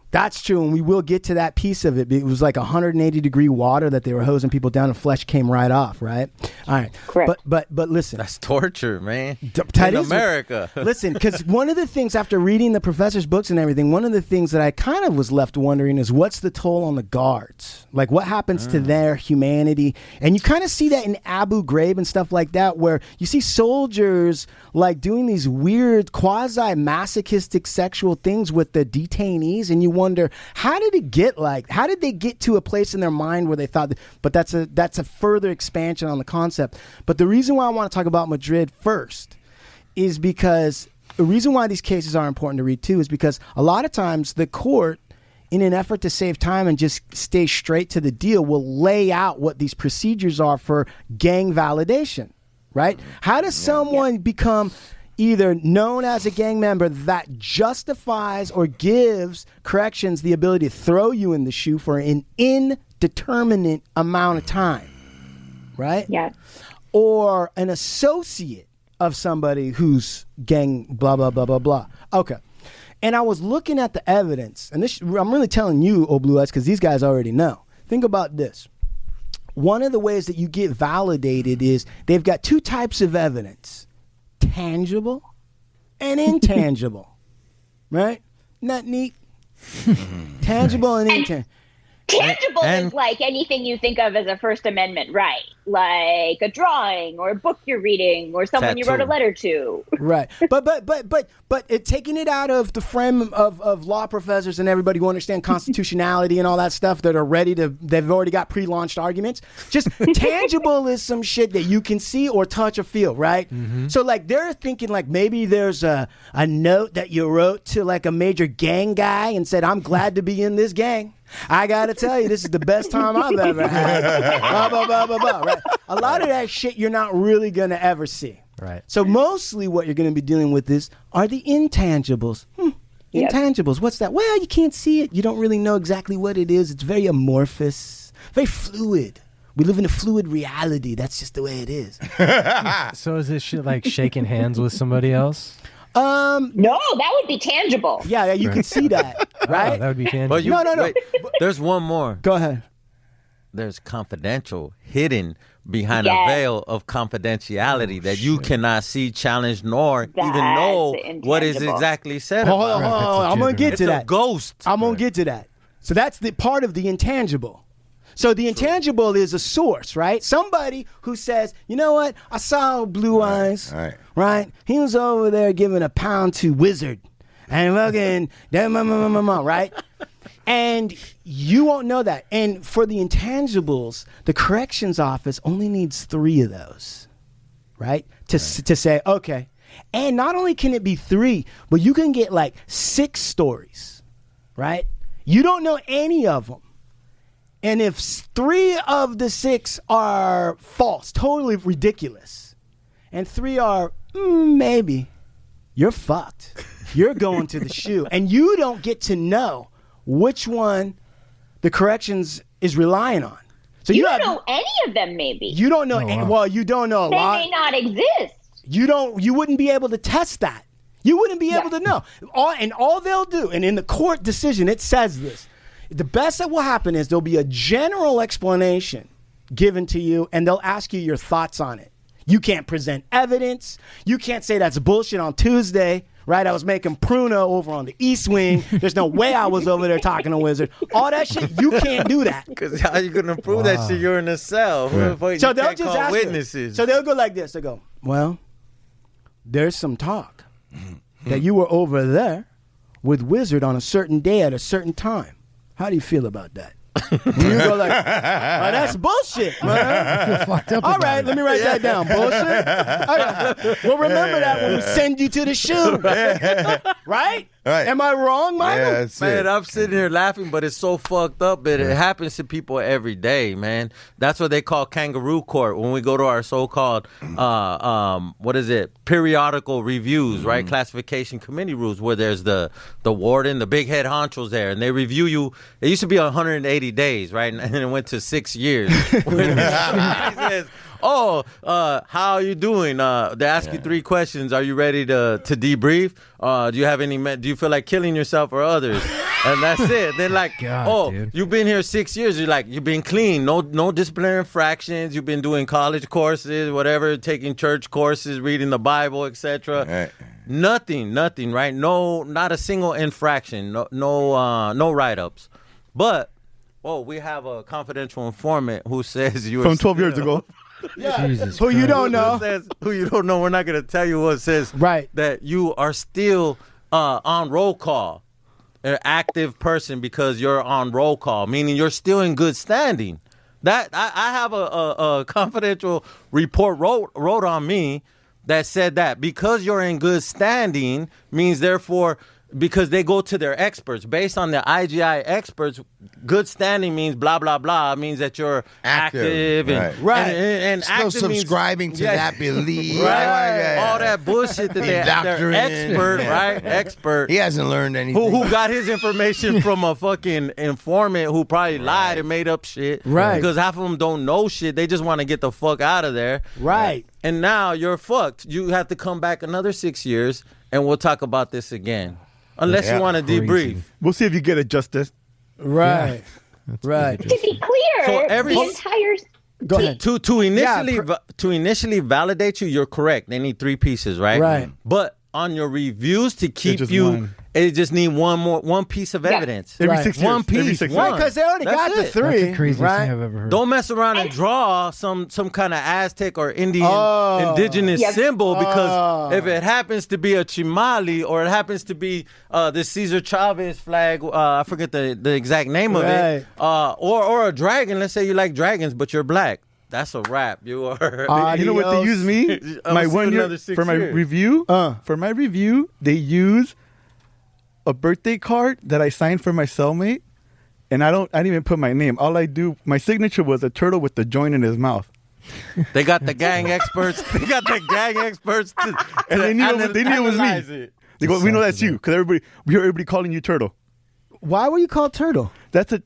That's true, and we will get to that piece of it. It was like 180-degree water that they were hosing people down, and flesh came right off. Right. All right. Correct. But listen, That's torture, man. That in is- America. Listen, because one of the things after reading the professor's books and everything, one of the things that I kind of was left wondering is what's the toll on the guards? Like what happens to their humanity? And you kind of see that in Abu Ghraib and stuff like that, where you see soldiers like doing these weird quasi-masochistic sexual things with the detainees, and you wonder how did they get to a place in their mind where they thought but that's a further expansion on the concept. But the reason why I want to talk about Madrid first is because the reason why these cases are important to read too is because a lot of times the court, in an effort to save time and just stay straight to the deal, will lay out what these procedures are for gang validation, right? How does someone become either known as a gang member that justifies or gives corrections the ability to throw you in the SHU for an indeterminate amount of time, right? Yeah. Or an associate of somebody who's gang blah, blah, blah, blah, blah. Okay. And I was looking at the evidence, and this I'm really telling you, oh Blue Eyes, because these guys already know. Think about this. One of the ways that you get validated is they've got two types of evidence. Tangible and intangible. Right? Isn't that neat? Tangible and intangible. Tangible is like anything you think of as a First Amendment right, like a drawing or a book you're reading or someone you wrote a letter to. Right, but taking it out of the frame of law professors and everybody who understand constitutionality and all that stuff that are they've already got pre-launched arguments. Just tangible is some shit that you can see or touch or feel, right? Mm-hmm. So like they're thinking like maybe there's a note that you wrote to like a major gang guy and said, "I'm glad to be in this gang. I gotta tell you, this is the best time I've ever had." Blah, blah, blah, blah, blah, right? A lot of that shit you're not really gonna ever see. Right. So mostly what you're gonna be dealing with are the intangibles. Intangibles. What's that? Well, you can't see it. You don't really know exactly what it is. It's very amorphous, very fluid. We live in a fluid reality. That's just the way it is. So is this shit like shaking hands with somebody else? No, that would be tangible. Yeah, you can see that, right? Oh, that would be tangible. But No. wait, there's one more. Go ahead. There's confidential, hidden behind a veil of confidentiality that you cannot see, challenge, nor even know what is exactly said about. Hold on. I'm going to get to that. It's a ghost. I'm going to get to that. So that's the part of the intangible. So the intangible is a source, right? Somebody who says, you know what? I saw Blue Eyes, right? He was over there giving a pound to Wizard. And fucking, right? And you won't know that. And for the intangibles, the corrections office only needs 3 of those, right? To say, okay. And not only can it be 3, but you can get like 6 stories, right? You don't know any of them. And if 3 of the 6 are false, totally ridiculous, and 3 are maybe, you're fucked. You're going to the SHU. And you don't get to know which one the corrections is relying on. So you don't know any of them, maybe. You don't know you don't know a lot. They may not exist. You wouldn't be able to test that. You wouldn't be able to know. All they'll do, and in the court decision, it says this. The best that will happen is there'll be a general explanation given to you, and they'll ask you your thoughts on it. You can't present evidence. You can't say that's bullshit on Tuesday, right? I was making Pruno over on the East Wing. There's no way I was over there talking to Wizard. All that shit, you can't do that. Because how are you going to prove that shit? You're in a cell. Yeah. So they'll just ask witnesses. So they'll go like this. They'll go, well, there's some talk that you were over there with Wizard on a certain day at a certain time. How do you feel about that? You go like, oh, that's bullshit, man. I feel fucked up. All right, let me write that down. Bullshit. All right. We'll remember that when we send you to the SHU. Right? Right. Am I wrong, Michael? Yeah, that's Man, it. I'm sitting here laughing, but it's so fucked up. But it happens to people every day, man. That's what they call kangaroo court when we go to our so-called, periodical reviews, right? Classification committee rules where there's the warden, the big head honchos there, and they review you. It used to be 180 days, right? And it went to 6 years. Where he says, how are you doing? They ask you 3 questions. Are you ready to debrief? Do you have any? Do you feel like killing yourself or others? And that's it. They're like, God, you've been here 6 years. You're like, you've been clean. No disciplinary infractions. You've been doing college courses, whatever, taking church courses, reading the Bible, etc. Right. Nothing, right? No, not a single infraction. No write-ups. But we have a confidential informant who says you From 12 years ago. Yeah. Jesus Who you don't know. Who you don't know. We're not going to tell you what says. Right. That you are still on roll call, an active person because you're on roll call, meaning you're still in good standing. That I have a confidential report wrote on me that said that because you're in good standing means therefore. Because they go to their experts. Based on the IGI experts, good standing means blah, blah, blah. Means that you're active. Right. And Still active subscribing means, to that belief. Right. All that bullshit that they're expert, right? Expert. He hasn't learned anything. Who got his information from a fucking informant who probably lied and made up shit. Right. Because half of them don't know shit. They just want to get the fuck out of there. Right. And now you're fucked. You have to come back another 6 years, and we'll talk about this again. Unless you want to debrief. We'll see if you get it, Justice. Right. Right. To be clear, So the entire Go ahead. To initially validate you, you're correct. They need 3 pieces, right? Right. But on your reviews to keep just you, one. it just need one piece of evidence. Every Right. 6 years. One piece. Every 6 One. years. Because they already That's got the it. 3. That's the craziest right? thing I've ever heard. Don't mess around and draw some kind of Aztec or Indian indigenous Yes. symbol because if it happens to be a chimali or it happens to be the Cesar Chavez flag, I forget the exact name of it, or a dragon. Let's say you like dragons, but you're black. That's a wrap. You are. You know what they use me? My 1 year for my review. For my review, they use a birthday card that I signed for my cellmate, and I didn't even put my name. All I do, my signature was a turtle with the joint in his mouth. They got the gang experts. And they knew it was me. They go, we know that's you because we hear everybody calling you Turtle. Why were you called Turtle? That's a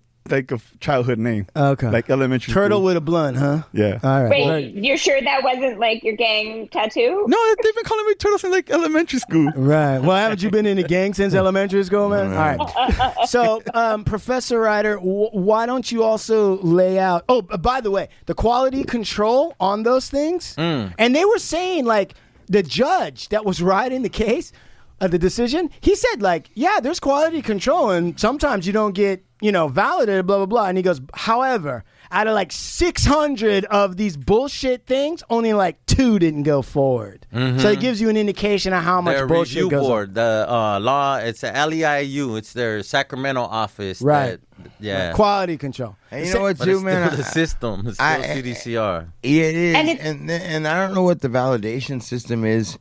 childhood name. Okay. Like elementary Turtle school. with a blunt, huh? Yeah. All right. Wait, you're sure that wasn't like your gang tattoo? No, they've been calling me Turtle since like elementary school. Right. Well, haven't you been in the gang since elementary school, man? All right. So, Professor Reiter, why don't you also lay out? Oh, by the way, the quality control on those things, and they were saying like the judge that was writing the case, the decision, he said like, yeah, there's quality control, and sometimes you don't get validated, blah blah blah. And he goes, however, out of like 600 of these bullshit things, only like 2 didn't go forward. So it gives you an indication of how much their bullshit review goes board, on. the law, it's a LEIU. It's their Sacramento office. Right. Yeah. Quality control. And you know what, But too, it's man? still the system. It's still CDCR. Yeah, it is. And And I don't know what the validation system is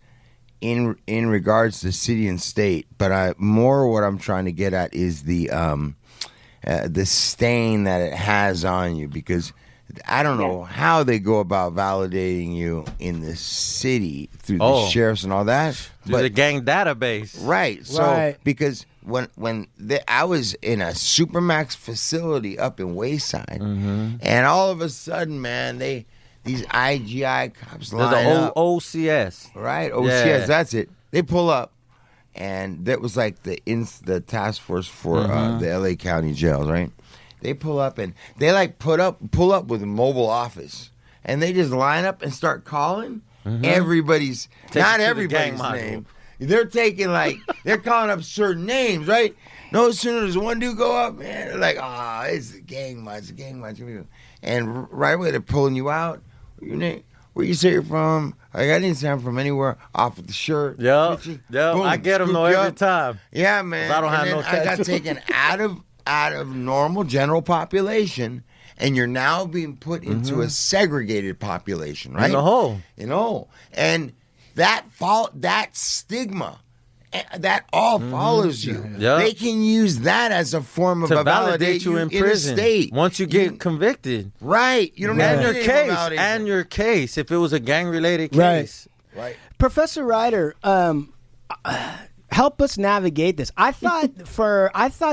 in regards to city and state, but more what I'm trying to get at is the stain that it has on you, because I don't know how they go about validating you in the city through the sheriffs and all that. Through the gang database. Right. So because when I was in a Supermax facility up in Wayside, and all of a sudden, man, these IGI cops line up. OCS. Right, OCS, that's it. They pull up, and that was like the task force for the LA County jails, right? They pull up, and they like pull up with a mobile office, and they just line up and start calling everybody's, not everybody's name. They're taking they're calling up certain names, right? No sooner does one dude go up, man, they're like, it's a gang march, and right away they're pulling you out. Your name? Where you say you're from? I didn't say I'm from anywhere. Off with the shirt. Yeah. I get them though every time. Yeah, man. I don't have no I got taken out of normal general population, and you're now being put into a segregated population, right? In a hole. And that stigma, that all follows you. Yeah. They can use that as a form of To a validate you in prison. state. Once you get convicted. Right. You don't have your case, if it was a gang-related Right. case. Right. Professor Reiter, help us navigate this. I thought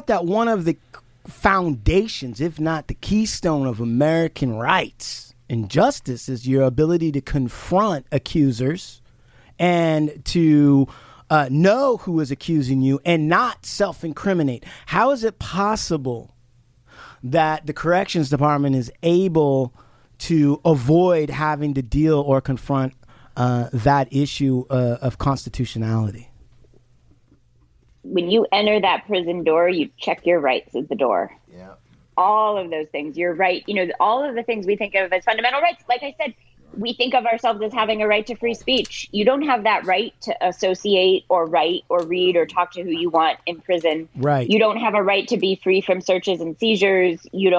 that one of the foundations, if not the keystone of American rights and justice, is your ability to confront accusers and to know who is accusing you and not self-incriminate. How is it possible that the corrections department is able to avoid having to deal or confront that issue of constitutionality? When you enter that prison door, you check your rights at the door. Yeah. All of those things. You're right. All of the things we think of as fundamental rights. Like I said, we think of ourselves as having a right to free speech. You don't have that right to associate or write or read or talk to who you want in prison. Right. You don't have a right to be free from searches and seizures. You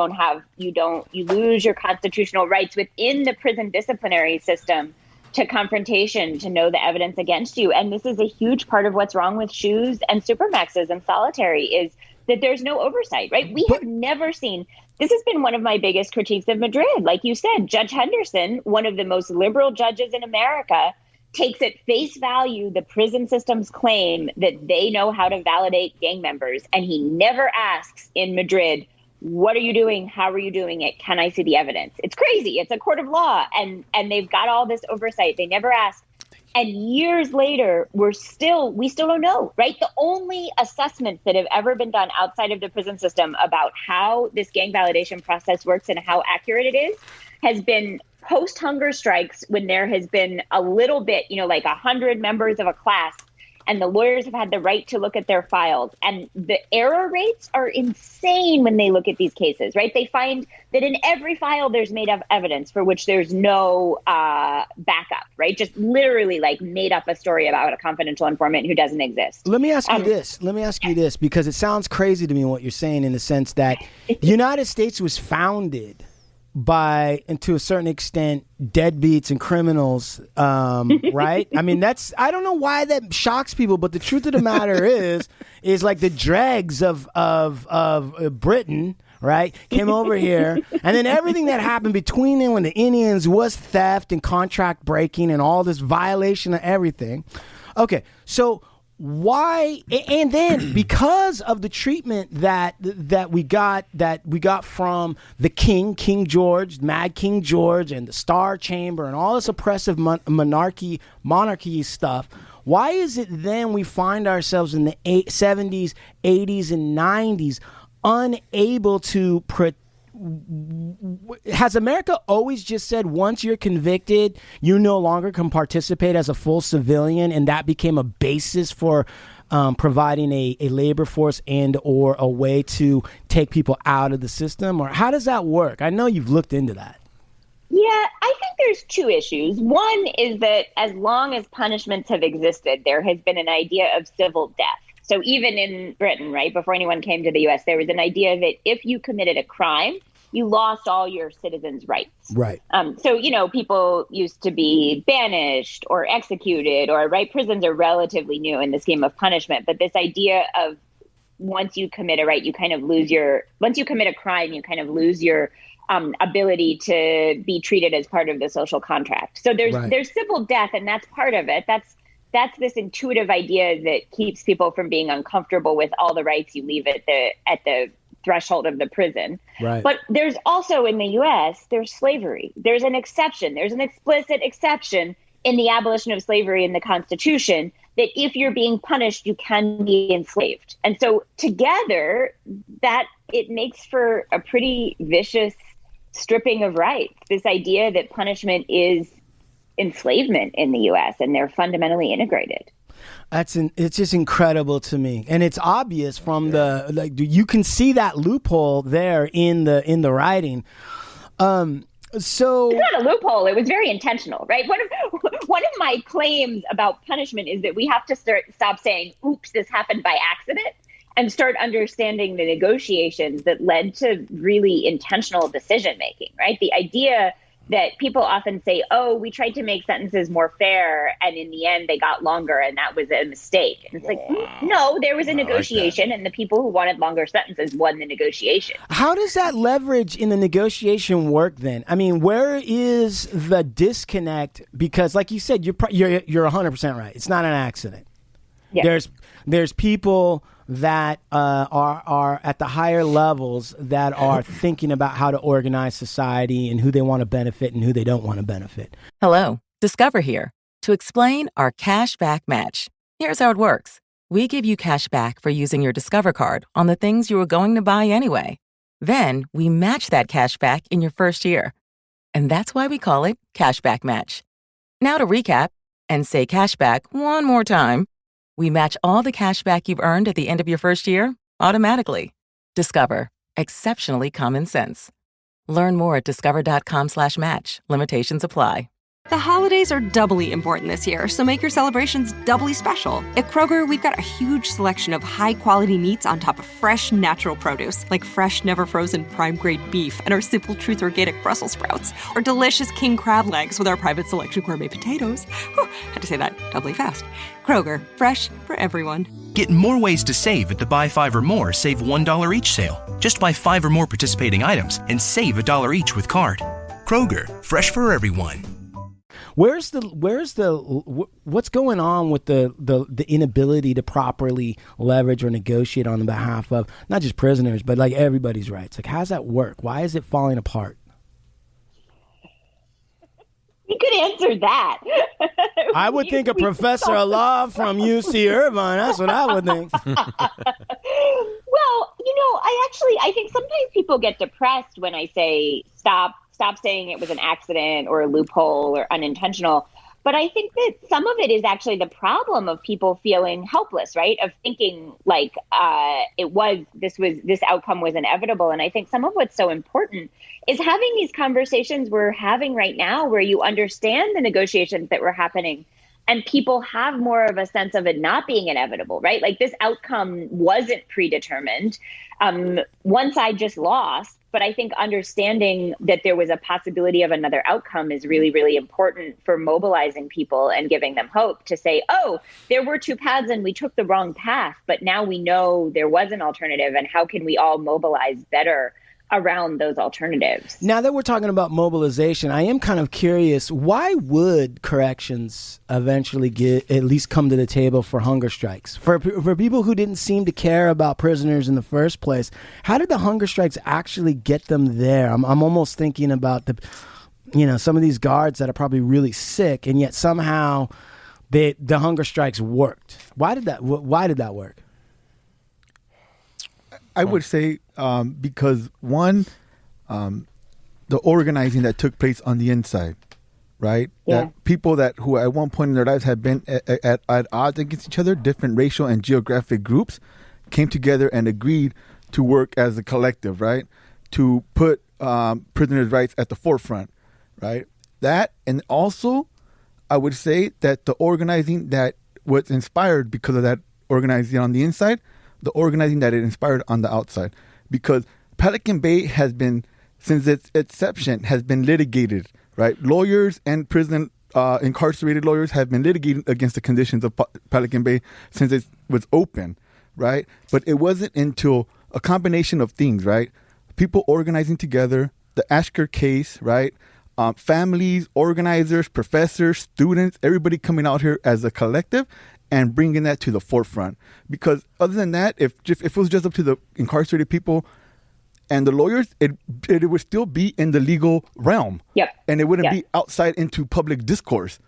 lose your constitutional rights within the prison disciplinary system to confrontation, to know the evidence against you. And this is a huge part of what's wrong with SHUs and supermaxes and solitary, is that there's no oversight, right? We have never seen, this has been one of my biggest critiques of Madrid. Like you said, Judge Henderson, one of the most liberal judges in America, takes at face value the prison system's claim that they know how to validate gang members. And he never asks in Madrid, what are you doing? How are you doing it? Can I see the evidence? It's crazy. It's a court of law. And they've got all this oversight. They never ask. And years later, we still don't know, right? The only assessments that have ever been done outside of the prison system about how this gang validation process works and how accurate it is has been post-hunger strikes, when there has been a little bit, like 100 members of a class, and the lawyers have had the right to look at their files. And the error rates are insane when they look at these cases, right? They find that in every file there's made up evidence for which there's no backup, right? Just literally like made up a story about a confidential informant who doesn't exist. Let me ask you this, because it sounds crazy to me what you're saying, in the sense that the United States was founded by, and to a certain extent, deadbeats and criminals, right? I mean, I don't know why that shocks people, but the truth of the matter is like the dregs of Britain, right, came over here, and then everything that happened between them and the Indians was theft and contract breaking and all this violation of everything. Okay, so why? And then because of the treatment that we got from the King George, Mad King George, and the Star Chamber, and all this oppressive monarchy stuff, why is it then we find ourselves in the 70s, 80s, and 90s unable to has America always just said once you're convicted, you no longer can participate as a full civilian, and that became a basis for providing a labor force and or a way to take people out of the system? Or how does that work? I know you've looked into that. Yeah, I think there's two issues. One is that as long as punishments have existed, there has been an idea of civil death. So even in Britain, right, before anyone came to the U.S., there was an idea that if you committed a crime, you lost all your citizens' rights. Right. So, people used to be banished or executed, or, right, prisons are relatively new in the scheme of punishment. But this idea of once you commit a right, once you commit a crime, you kind of lose your ability to be treated as part of the social contract. So there's civil death, and that's part of it. That's this intuitive idea that keeps people from being uncomfortable with all the rights you leave at the threshold of the prison. Right. But there's also in the U.S., there's slavery. There's an exception. There's an explicit exception in the abolition of slavery in the Constitution that if you're being punished, you can be enslaved. And so together, that it makes for a pretty vicious stripping of rights. This idea that punishment is enslavement in the U.S. and they're fundamentally integrated. It's just incredible to me, and it's obvious from you can see that loophole there in the writing. So it's not a loophole; it was very intentional, right? One of my claims about punishment is that we have to stop saying, "Oops, this happened by accident," and start understanding the negotiations that led to really intentional decision making, right? The idea that people often say, oh, we tried to make sentences more fair, and in the end they got longer, and that was a mistake. And it's like, no, there was a negotiation, and the people who wanted longer sentences won the negotiation. How does that leverage in the negotiation work then? I mean, where is the disconnect? Because like you said, you're 100% right. It's not an accident. Yeah. There's people that are at the higher levels that are thinking about how to organize society and who they want to benefit and who they don't want to benefit. Hello, Discover here to explain our cash back match. Here's how it works. We give you cash back for using your Discover card on the things you were going to buy anyway. Then we match that cash back in your first year. And that's why we call it Cashback Match. Now to recap and say cashback one more time. We match all the cash back you've earned at the end of your first year automatically. Discover. Exceptionally common sense. Learn more at discover.com/match. Limitations apply. The holidays are doubly important this year, so make your celebrations doubly special. At Kroger, we've got a huge selection of high-quality meats on top of fresh, natural produce, like fresh, never-frozen prime-grade beef and our Simple Truth Organic Brussels sprouts, or delicious king crab legs with our private selection gourmet potatoes. Whew, had to say that doubly fast. Kroger, fresh for everyone. Get more ways to save at the Buy 5 or More Save $1 each sale. Just buy 5 or more participating items and save $1 each with card. Kroger, fresh for everyone. What's going on with the inability to properly leverage or negotiate on the behalf of not just prisoners, but like everybody's rights? Like, how's that work? Why is it falling apart? You could answer that. I would think a professor of law from UC Irvine. That's what I would think. Well, I think sometimes people get depressed when I say stop saying it was an accident or a loophole or unintentional. But I think that some of it is actually the problem of people feeling helpless, right? Of thinking like this outcome was inevitable. And I think some of what's so important is having these conversations we're having right now, where you understand the negotiations that were happening and people have more of a sense of it not being inevitable, right? Like this outcome wasn't predetermined. One side just lost. But I think understanding that there was a possibility of another outcome is really, really important for mobilizing people and giving them hope to say, oh, there were two paths and we took the wrong path, but now we know there was an alternative, and how can we all mobilize better around those alternatives? Now that we're talking about mobilization, I am kind of curious, why would corrections eventually at least come to the table for hunger strikes? For people who didn't seem to care about prisoners in the first place, how did the hunger strikes actually get them there? I'm almost thinking about some of these guards that are probably really sick, and yet somehow the hunger strikes worked. Why did that work? I would say because one, the organizing that took place on the inside, right? Yeah. That people who at one point in their lives had been at odds against each other, different racial and geographic groups, came together and agreed to work as a collective, right? To put prisoners' rights at the forefront, right? That, and also, I would say that the organizing that was inspired because of that organizing on the inside, the organizing that it inspired on the outside. Because Pelican Bay has been, since its inception, has been litigated, right? Lawyers and prison incarcerated lawyers have been litigating against the conditions of Pelican Bay since it was open, right? But it wasn't until a combination of things, right? People organizing together, the Ashker case, right? Families, organizers, professors, students, everybody coming out here as a collective and bringing that to the forefront. Because other than that, if it was just up to the incarcerated people and the lawyers, it would still be in the legal realm. Yep. And it wouldn't be outside into public discourse.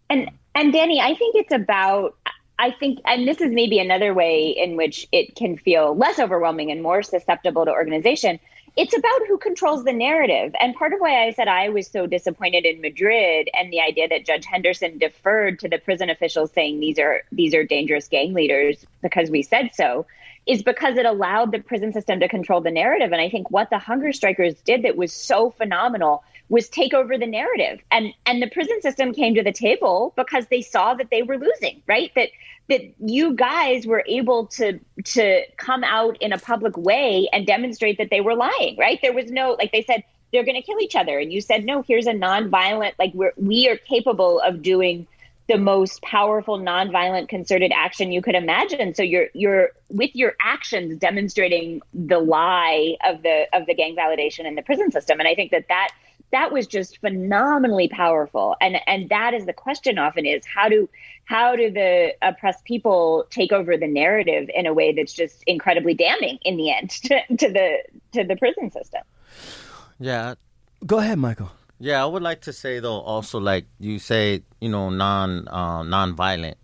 And Danny, I think it's about, and this is maybe another way in which it can feel less overwhelming and more susceptible to organization. It's about who controls the narrative. And part of why I said I was so disappointed in Madrid and the idea that Judge Henderson deferred to the prison officials saying these are dangerous gang leaders because we said so, is because it allowed the prison system to control the narrative. And I think what the hunger strikers did that was so phenomenal was take over the narrative. And the prison system came to the table because they saw that they were losing, right? That you guys were able to come out in a public way and demonstrate that they were lying, right? There was no, like they said, they're going to kill each other. And you said, no, here's a nonviolent, like we are capable of doing the most powerful nonviolent concerted action you could imagine. So you're with your actions demonstrating the lie of the gang validation in the prison system. And I think that was just phenomenally powerful. And that is the question often is how do the oppressed people take over the narrative in a way that's just incredibly damning in the end to the prison system. Yeah. Go ahead, Michael. Yeah, I would like to say, though, also, like you say, non-violent.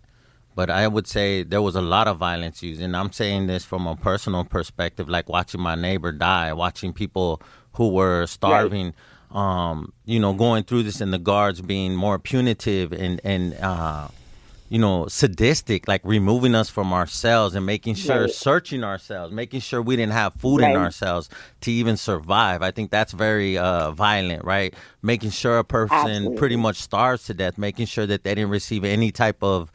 But I would say there was a lot of violence used. And I'm saying this from a personal perspective, like watching my neighbor die, watching people who were starving, going through this, and the guards being more punitive and sadistic, like removing us from our cells and making sure, searching ourselves, making sure we didn't have food in our cells to even survive. I think that's very violent, right? Making sure a person pretty much starves to death, making sure that they didn't receive any type of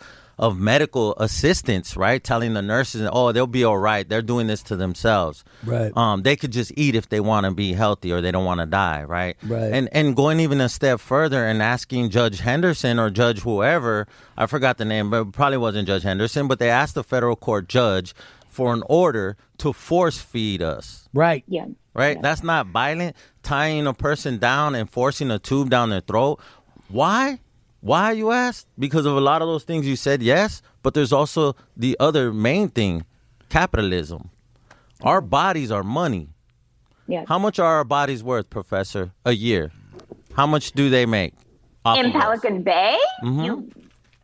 medical assistance, right? Telling the nurses, oh, they'll be all right. They're doing this to themselves. Right. They could just eat if they want to be healthy or they don't want to die, right? Right. And going even a step further and asking Judge Henderson or Judge whoever, I forgot the name, but it probably wasn't Judge Henderson, but they asked the federal court judge for an order to force feed us. Right. Yeah. Right? Yeah. That's not violent. Tying a person down and forcing a tube down their throat. Why? Why, you ask? Because of a lot of those things you said, yes, but there's also the other main thing, capitalism. Our bodies are money. Yeah. How much are our bodies worth, Professor, a year? How much do they make? In Pelican Bay, Mm-hmm.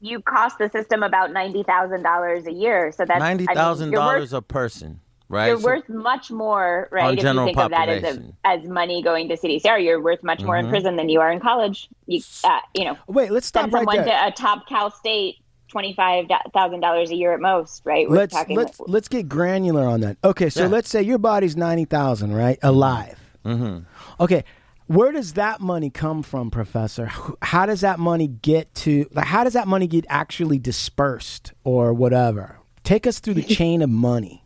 you cost the system about $90,000 a year. So that's $90,000 a person, right? You're worth much more, right? On if general you think population. of that as money going to CDCR, you're worth much more in prison than you are in college. Wait, let's stop send right someone there. to a top Cal State, $25,000 a year at most, right? Let's get granular on that. Okay, so let's say your body's 90,000, right? Alive. Mm-hmm. Okay, where does that money come from, Professor? How does that money get actually dispersed or whatever? Take us through the chain of money.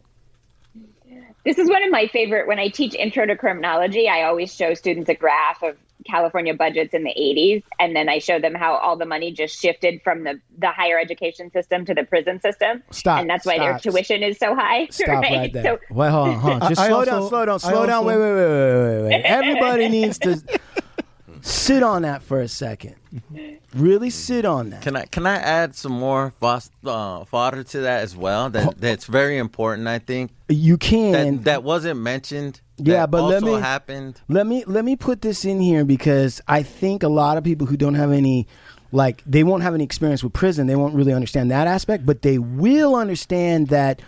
This is one of my favorite. When I teach Intro to Criminology, I always show students a graph of California budgets in the 80s, and then I show them how all the money just shifted from the higher education system to the prison system. And that's why their tuition is so high. Stop right there. So, wait, hold on. Just slow down. Wait. Everybody needs to sit on that for a second. Really sit on that. Can I add some more fodder to that as well? That's very important, I think. You can. That wasn't mentioned. Yeah, but happened. Let me put this in here because I think a lot of people who don't have any, they won't have any experience with prison. They won't really understand that aspect, but they will understand that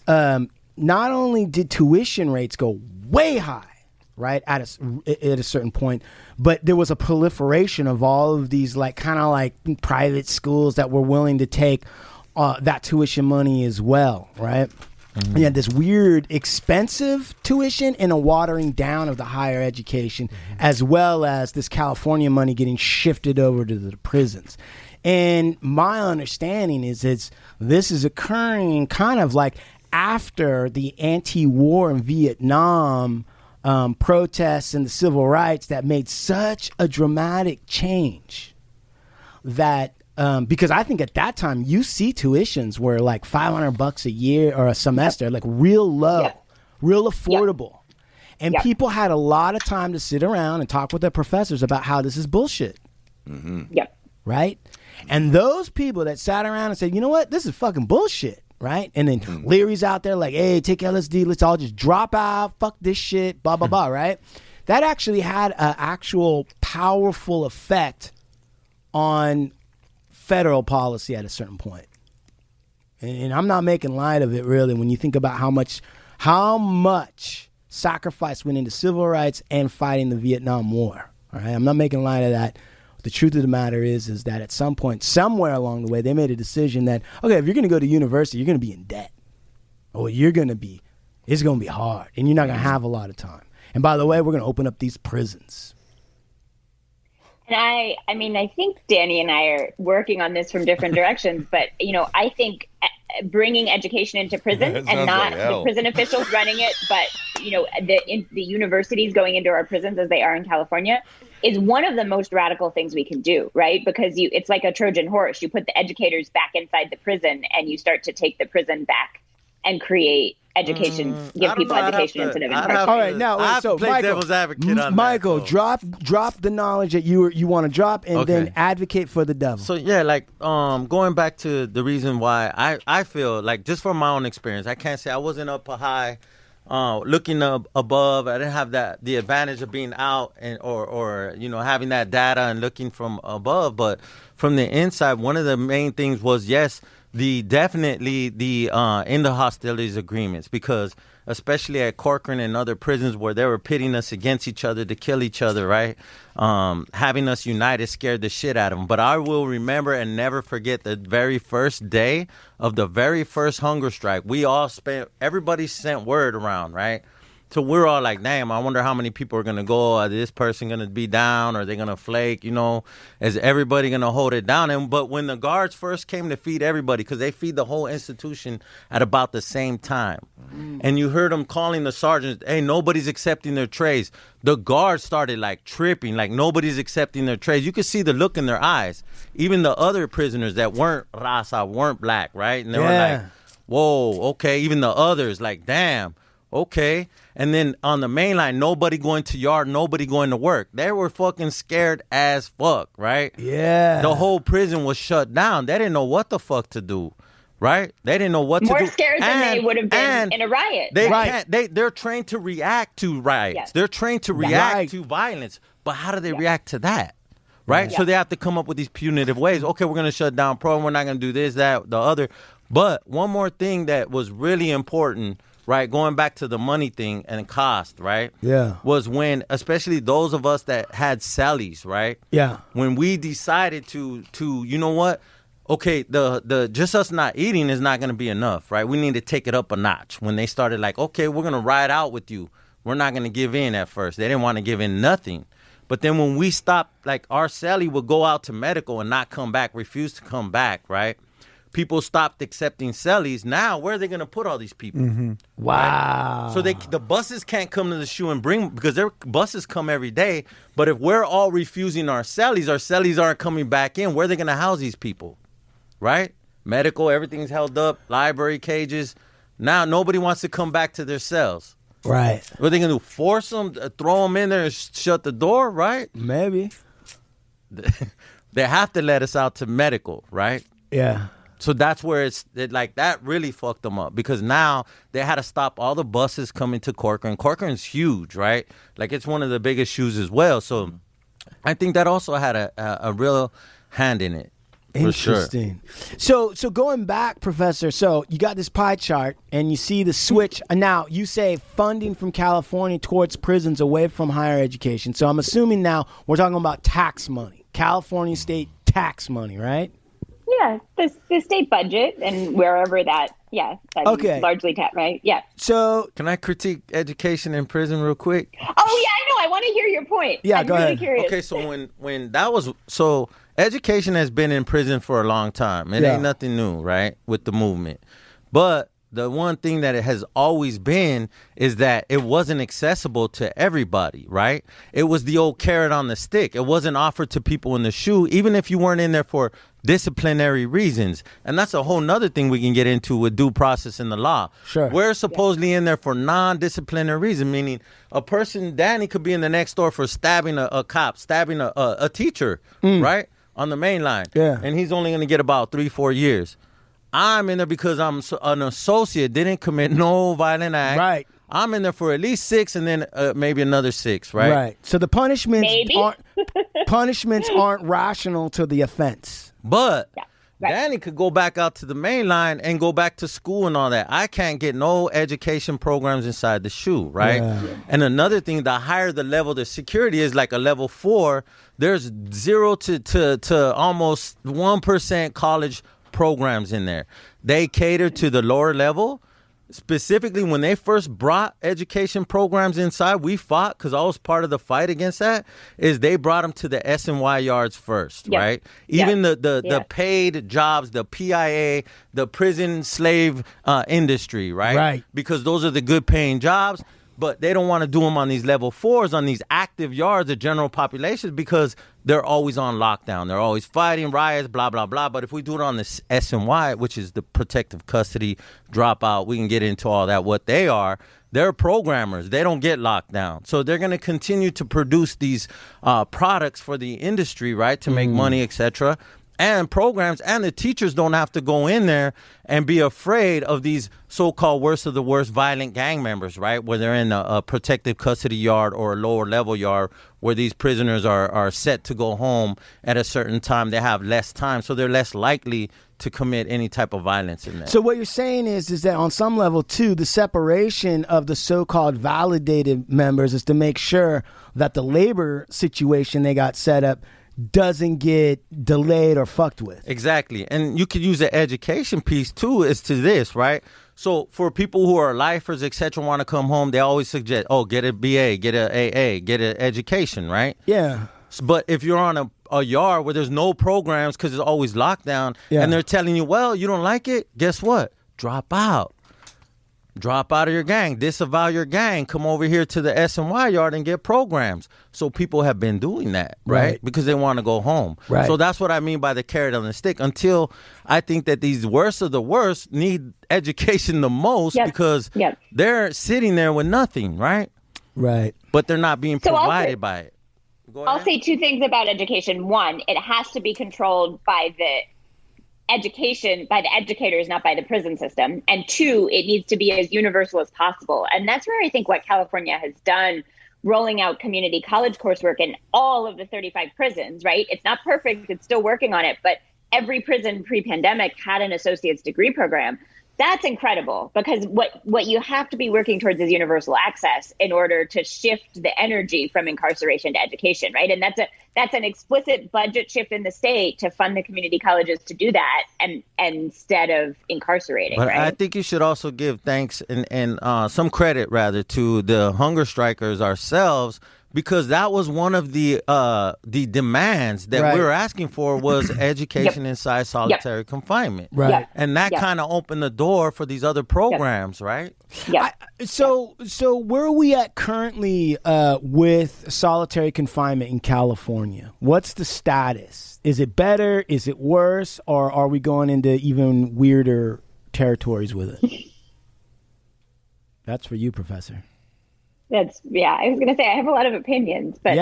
not only did tuition rates go way high, right, at a certain point, but there was a proliferation of all of these private schools that were willing to take that tuition money as well, right? Mm-hmm. You had this weird expensive tuition and a watering down of the higher education, as well as this California money getting shifted over to the prisons. And my understanding is this is occurring kind of like after the anti-war in Vietnam protests and the civil rights that made such a dramatic change that because I think at that time UC tuitions were like $500 a year or a semester, like real low, real affordable. And people had a lot of time to sit around and talk with their professors about how this is bullshit. Mm-hmm. Right? And those people that sat around and said, you know what, this is fucking bullshit. Right? And then Leary's out there like, hey, take LSD. Let's all just drop out. Fuck this shit. Blah, blah, blah. Right? That actually had an actual powerful effect on federal policy at a certain point. And I'm not making light of it, really, when you think about how much sacrifice went into civil rights and fighting the Vietnam War. All right? I'm not making light of that. The truth of the matter is that at some point, somewhere along the way, they made a decision that, okay, if you're going to go to university, you're going to be in debt. or it's going to be hard, and you're not going to have a lot of time. And by the way, we're going to open up these prisons. And I mean, I think Danny and I are working on this from different directions, but, I think bringing education into prison and not the prison officials running it, but, the universities going into our prisons as they are in California is one of the most radical things we can do, right? Because it's like a Trojan horse. You put the educators back inside the prison and you start to take the prison back and create education, give people education instead of incarceration. All right, now so Michael, drop the knowledge that you want to drop, and then advocate for the devil. So going back to the reason why I feel like, just from my own experience, I can't say I wasn't up high, looking up above. I didn't have the advantage of being out and or having that data and looking from above, but from the inside, one of the main things was definitely the end of hostilities agreements, because especially at Corcoran and other prisons where they were pitting us against each other to kill each other, right? Having us united scared the shit out of them. But I will remember and never forget the very first day of the very first hunger strike. Everybody sent word around, right? So we're all like, damn, I wonder how many people are going to go. Are this person going to be down? Are they going to flake? Is everybody going to hold it down? But when the guards first came to feed everybody, because they feed the whole institution at about the same time, and you heard them calling the sergeants, hey, nobody's accepting their trays. The guards started tripping, like nobody's accepting their trays. You could see the look in their eyes. Even the other prisoners that weren't raza, weren't black, right? And they were like, whoa, okay. Even the others, like, damn. Okay. And then on the main line, nobody going to yard, nobody going to work. They were fucking scared as fuck, right? Yeah. The whole prison was shut down. They didn't know what the fuck to do, right? They didn't know what to do. More scared than they would have been in a riot. They're trained to react to riots. Yes. They're trained to react to violence. But how do they react to that? Right? Yeah. So they have to come up with these punitive ways. Okay, we're going to shut down pro. We're not going to do this, that, the other. But one more thing that was really important, right, going back to the money thing and cost, right? Yeah. Was when, especially those of us that had cellies, right? Yeah. When we decided to you know what? Okay, the just us not eating is not going to be enough, right? We need to take it up a notch. When they started like, okay, we're going to ride out with you. We're not going to give in at first. They didn't want to give in nothing. But then when we stopped, like our cellie would go out to medical and not come back, refuse to come back, right? People stopped accepting cellies. Now, where are they going to put all these people? Mm-hmm. Wow. Right? So the buses can't come to the SHU and bring, because their buses come every day. But if we're all refusing our cellies aren't coming back in. Where are they going to house these people? Right? Medical, everything's held up. Library cages. Now, nobody wants to come back to their cells. Right. What are they going to do? Force them? Throw them in there and shut the door? Right? Maybe. They have to let us out to medical, right? Yeah. So that's where that really fucked them up, because now they had to stop all the buses coming to Corcoran. Corcoran's huge, right? Like, it's one of the biggest SHUs as well. So I think that also had a real hand in it. Interesting. Sure. So going back, Professor, so you got this pie chart and you see the switch. Now, you say funding from California towards prisons away from higher education. So I'm assuming now we're talking about tax money, California state tax money, right? Yeah, the state budget and wherever that's largely tax, right? Yeah. So can I critique education in prison real quick? Oh, yeah, I know. I want to hear your point. Yeah, I'm go really ahead. Curious. Okay, so when that was, so education has been in prison for a long time. It ain't nothing new, right, with the movement. But the one thing that it has always been is that it wasn't accessible to everybody, right? It was the old carrot on the stick. It wasn't offered to people in the SHU, even if you weren't in there for disciplinary reasons. And that's a whole nother thing we can get into with due process in the law. Sure. We're supposedly in there for non-disciplinary reason, meaning a person, Danny, could be in the next door for stabbing a cop, stabbing a teacher, right, on the main line. Yeah. And he's only going to get about 3-4 years. I'm in there because I'm an associate, didn't commit no violent act. Right. I'm in there for at least 6 and then maybe another 6, right? Right. So the punishments aren't rational to the offense. But Danny could go back out to the main line and go back to school and all that. I can't get no education programs inside the SHU, right? Yeah. And another thing, the higher the level the security is, like a level 4, there's 0 to almost 1% college programs in there. They cater to the lower level. specifically when they first brought education programs inside, we fought, because I was part of the fight against that, is they brought them to the S&Y yards first, right? Even the paid jobs, the PIA, the prison slave industry, right? Because those are the good paying jobs. But they don't want to do them on these level 4s, on these active yards, the general populations, because they're always on lockdown. They're always fighting riots, blah, blah, blah. But if we do it on this S&Y, which is the protective custody dropout, we can get into all that, what they are. They're programmers. They don't get locked down. So they're going to continue to produce these products for the industry, right, to make money, et cetera. And programs, and the teachers don't have to go in there and be afraid of these so-called worst of the worst violent gang members, right? Where they're in a protective custody yard or a lower level yard where these prisoners are set to go home at a certain time. They have less time, so they're less likely to commit any type of violence in there. So what you're saying is that on some level, too, the separation of the so-called validated members is to make sure that the labor situation they got set up doesn't get delayed or fucked with. Exactly. And you could use the education piece too, is to this, right? So for people who are lifers, et cetera, want to come home, they always suggest, get a BA, get a AA, get an education, right? Yeah. But if you're on a yard where there's no programs because it's always locked down, and they're telling you, well, you don't like it, guess what? Drop out. Drop out of your gang, disavow your gang, come over here to the S&Y yard and get programs. So people have been doing that, right? Because they want to go home. Right. So that's what I mean by the carrot on the stick, until I think that these worst of the worst need education the most because they're sitting there with nothing, right? Right. But they're not being provided by it. I'll say two things about education. One, it has to be controlled by the education, by the educators, not by the prison system. And two, it needs to be as universal as possible. And that's where I think what California has done, rolling out community college coursework in all of the 35 prisons, right? It's not perfect. It's still working on it. But every prison pre-pandemic had an associate's degree program. That's incredible, because what you have to be working towards is universal access in order to shift the energy from incarceration to education, right? And that's an explicit budget shift in the state to fund the community colleges to do that, and instead of incarcerating. But right? I think you should also give thanks and some credit rather to the hunger strikers ourselves, because that was one of the demands that we were asking for, was education inside solitary confinement. Right. And that kind of opened the door for these other programs, right? Yeah. So where are we at currently with solitary confinement in California? What's the status? Is it better? Is it worse? Or are we going into even weirder territories with it? That's for you, Professor. I was going to say I have a lot of opinions, but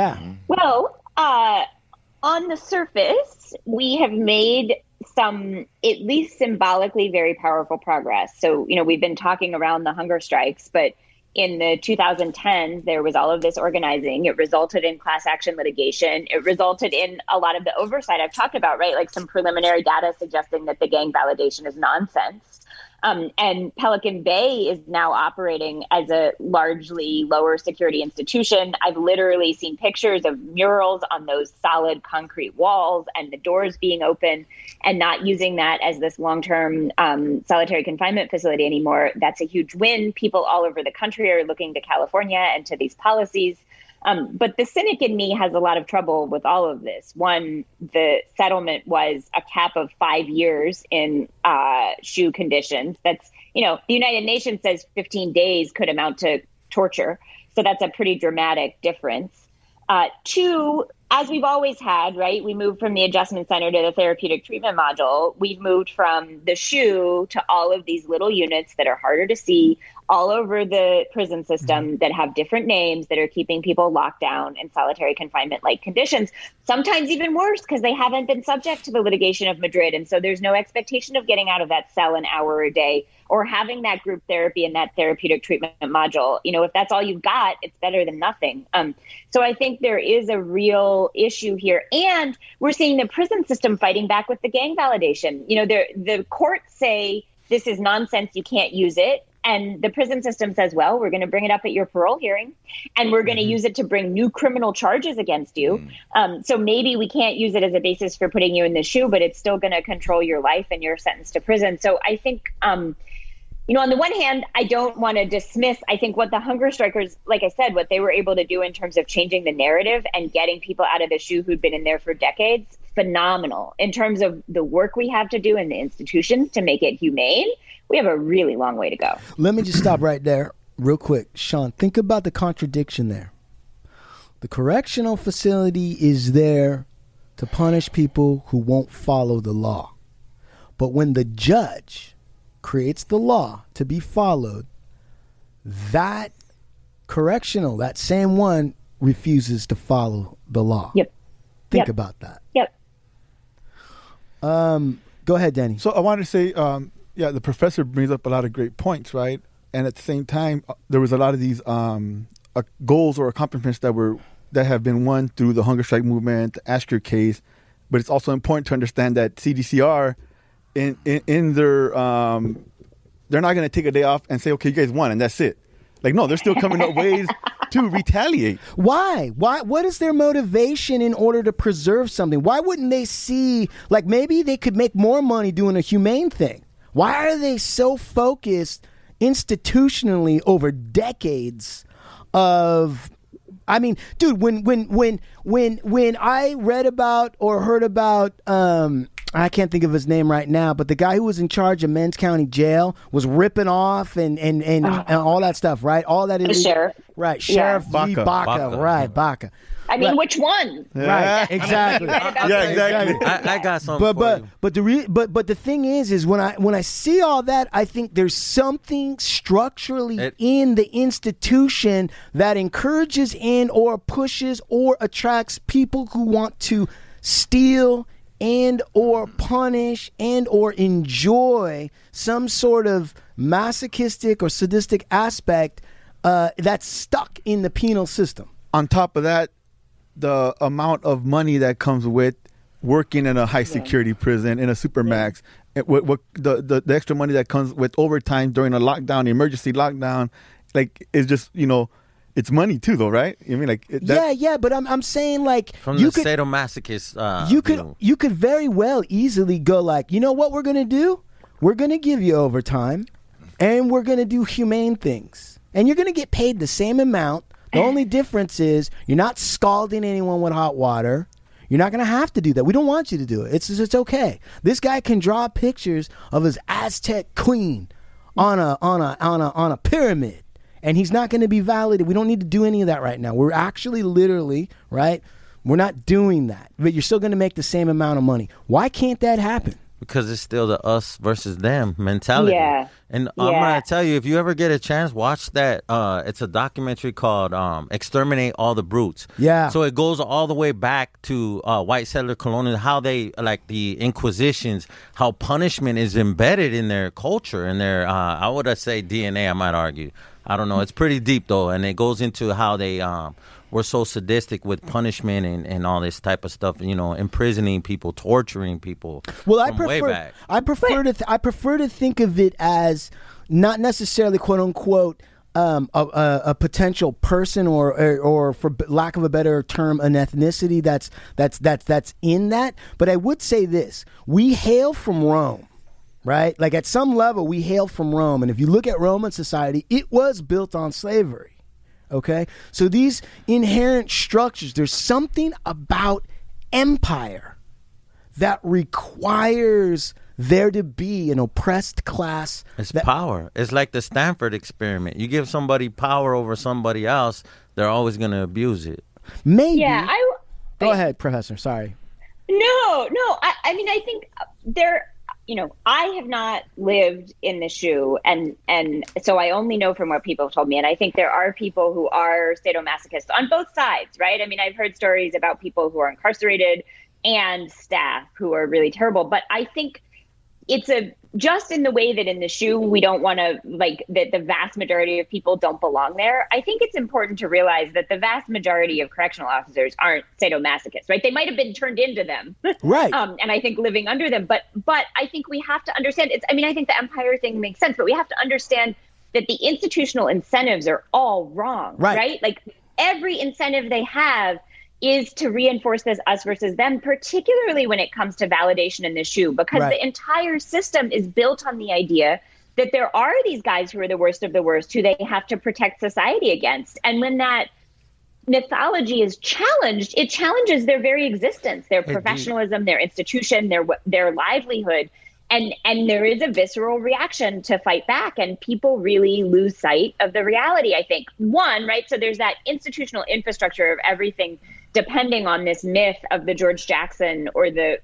well, on the surface, we have made some, at least symbolically, very powerful progress. So, we've been talking around the hunger strikes, but in the 2010s, there was all of this organizing. It resulted in class action litigation. It resulted in a lot of the oversight I've talked about, right? Like some preliminary data suggesting that the gang validation is nonsense. And Pelican Bay is now operating as a largely lower security institution. I've literally seen pictures of murals on those solid concrete walls and the doors being open, and not using that as this long-term solitary confinement facility anymore. That's a huge win. People all over the country are looking to California and to these policies. But the cynic in me has a lot of trouble with all of this. One, the settlement was a cap of 5 years in SHU conditions. That's, the United Nations says 15 days could amount to torture. So that's a pretty dramatic difference. Two, as we've always had, right, we moved from the adjustment center to the therapeutic treatment module. We've moved from the SHU to all of these little units that are harder to see all over the prison system that have different names, that are keeping people locked down in solitary confinement-like conditions, sometimes even worse because they haven't been subject to the litigation of Madrid. And so there's no expectation of getting out of that cell an hour a day or having that group therapy and that therapeutic treatment module. If that's all you've got, it's better than nothing. So I think there is a real issue here. And we're seeing the prison system fighting back with the gang validation. The courts say this is nonsense, you can't use it. And the prison system says, well, we're going to bring it up at your parole hearing, and we're going to use it to bring new criminal charges against you. So maybe we can't use it as a basis for putting you in the SHU, but it's still going to control your life and your sentence to prison. So I think on the one hand, I don't want to dismiss, I think what the hunger strikers, like I said, what they were able to do in terms of changing the narrative and getting people out of the SHU who'd been in there for decades, phenomenal. In terms of the work we have to do in the institution to make it humane, we have a really long way to go. Let me just stop right there real quick. Sean, think about the contradiction there. The correctional facility is there to punish people who won't follow the law. But when the judge creates the law to be followed, that correctional, that same one, refuses to follow the law. Yep. Think about that. Yep. Go ahead, Danny. So I wanted to say, the professor brings up a lot of great points, right? And at the same time, there was a lot of these goals or accomplishments that have been won through the hunger strike movement, the Asker case. But it's also important to understand that CDCR, in their they're not going to take a day off and say, okay, you guys won and that's it. Like, no, they're still coming up ways to retaliate. Why? What is their motivation in order to preserve something? Why wouldn't they see, like, maybe they could make more money doing a humane thing? Why are they so focused institutionally over decades of, I mean, dude, when I read about or heard about, I can't think of his name right now, but the guy who was in charge of Men's County Jail was ripping off and all that stuff, right? All that is The sheriff. Right, Sheriff Lee Baca, right, Baca. I mean, which one? Right, exactly. Exactly. I got something for you. But the thing is when I see all that, I think there's something structurally in the institution that encourages and or pushes or attracts people who want to steal and or punish and or enjoy some sort of masochistic or sadistic aspect that's stuck in the penal system. On top of that, the amount of money that comes with working in a high security prison, in a supermax, what the extra money that comes with overtime during a lockdown, emergency lockdown, like, is just, it's money too, though, right? I mean, like, but I'm saying, like, from the sadomasochist you could very well easily go like, you know what we're gonna do? We're gonna give you overtime, and we're gonna do humane things, and you're gonna get paid the same amount. The only difference is you're not scalding anyone with hot water. You're not going to have to do that. We don't want you to do it. It's okay. This guy can draw pictures of his Aztec queen on a pyramid, and he's not going to be validated. We don't need to do any of that right now. We're actually literally, right? We're not doing that. But you're still going to make the same amount of money. Why can't that happen? Because it's still the us versus them mentality. Yeah. And I'm going to tell you, if you ever get a chance, watch that. It's a documentary called Exterminate All the Brutes. Yeah. So it goes all the way back to white settler colonial, how they, like the Inquisitions, how punishment is embedded in their culture, in their, I would say DNA, I might argue. I don't know. It's pretty deep, though. And it goes into how they were so sadistic with punishment and all this type of stuff, imprisoning people, torturing people. Well, way back. I prefer to think of it as not necessarily quote unquote a potential person or for lack of a better term, an ethnicity that's in that. But I would say this: we hail from Rome. Right? Like, at some level, we hail from Rome. And if you look at Roman society, it was built on slavery. Okay? So these inherent structures, there's something about empire that requires there to be an oppressed class. It's power. It's like the Stanford experiment. You give somebody power over somebody else, they're always going to abuse it. Maybe. Yeah, Go ahead, Professor. Sorry. No. I mean, I think I have not lived in the SHU, and so I only know from what people have told me. And I think there are people who are sadomasochists on both sides, right? I mean, I've heard stories about people who are incarcerated and staff who are really terrible. But I think it's just in the way that in the SHU, we don't want to, like, that the vast majority of people don't belong there. I think it's important to realize that the vast majority of correctional officers aren't sadomasochists, right? They might have been turned into them. Right. And I think living under them. But I think we have to understand I think the empire thing makes sense, but we have to understand that the institutional incentives are all wrong, right? Like, every incentive they have is to reinforce this us versus them, particularly when it comes to validation in the SHU, because the entire system is built on the idea that there are these guys who are the worst of the worst who they have to protect society against. And when that mythology is challenged, it challenges their very existence, their professionalism, their institution, their livelihood. And there is a visceral reaction to fight back, and people really lose sight of the reality, I think. One, right? So there's that institutional infrastructure of everything depending on this myth of the George Jackson or the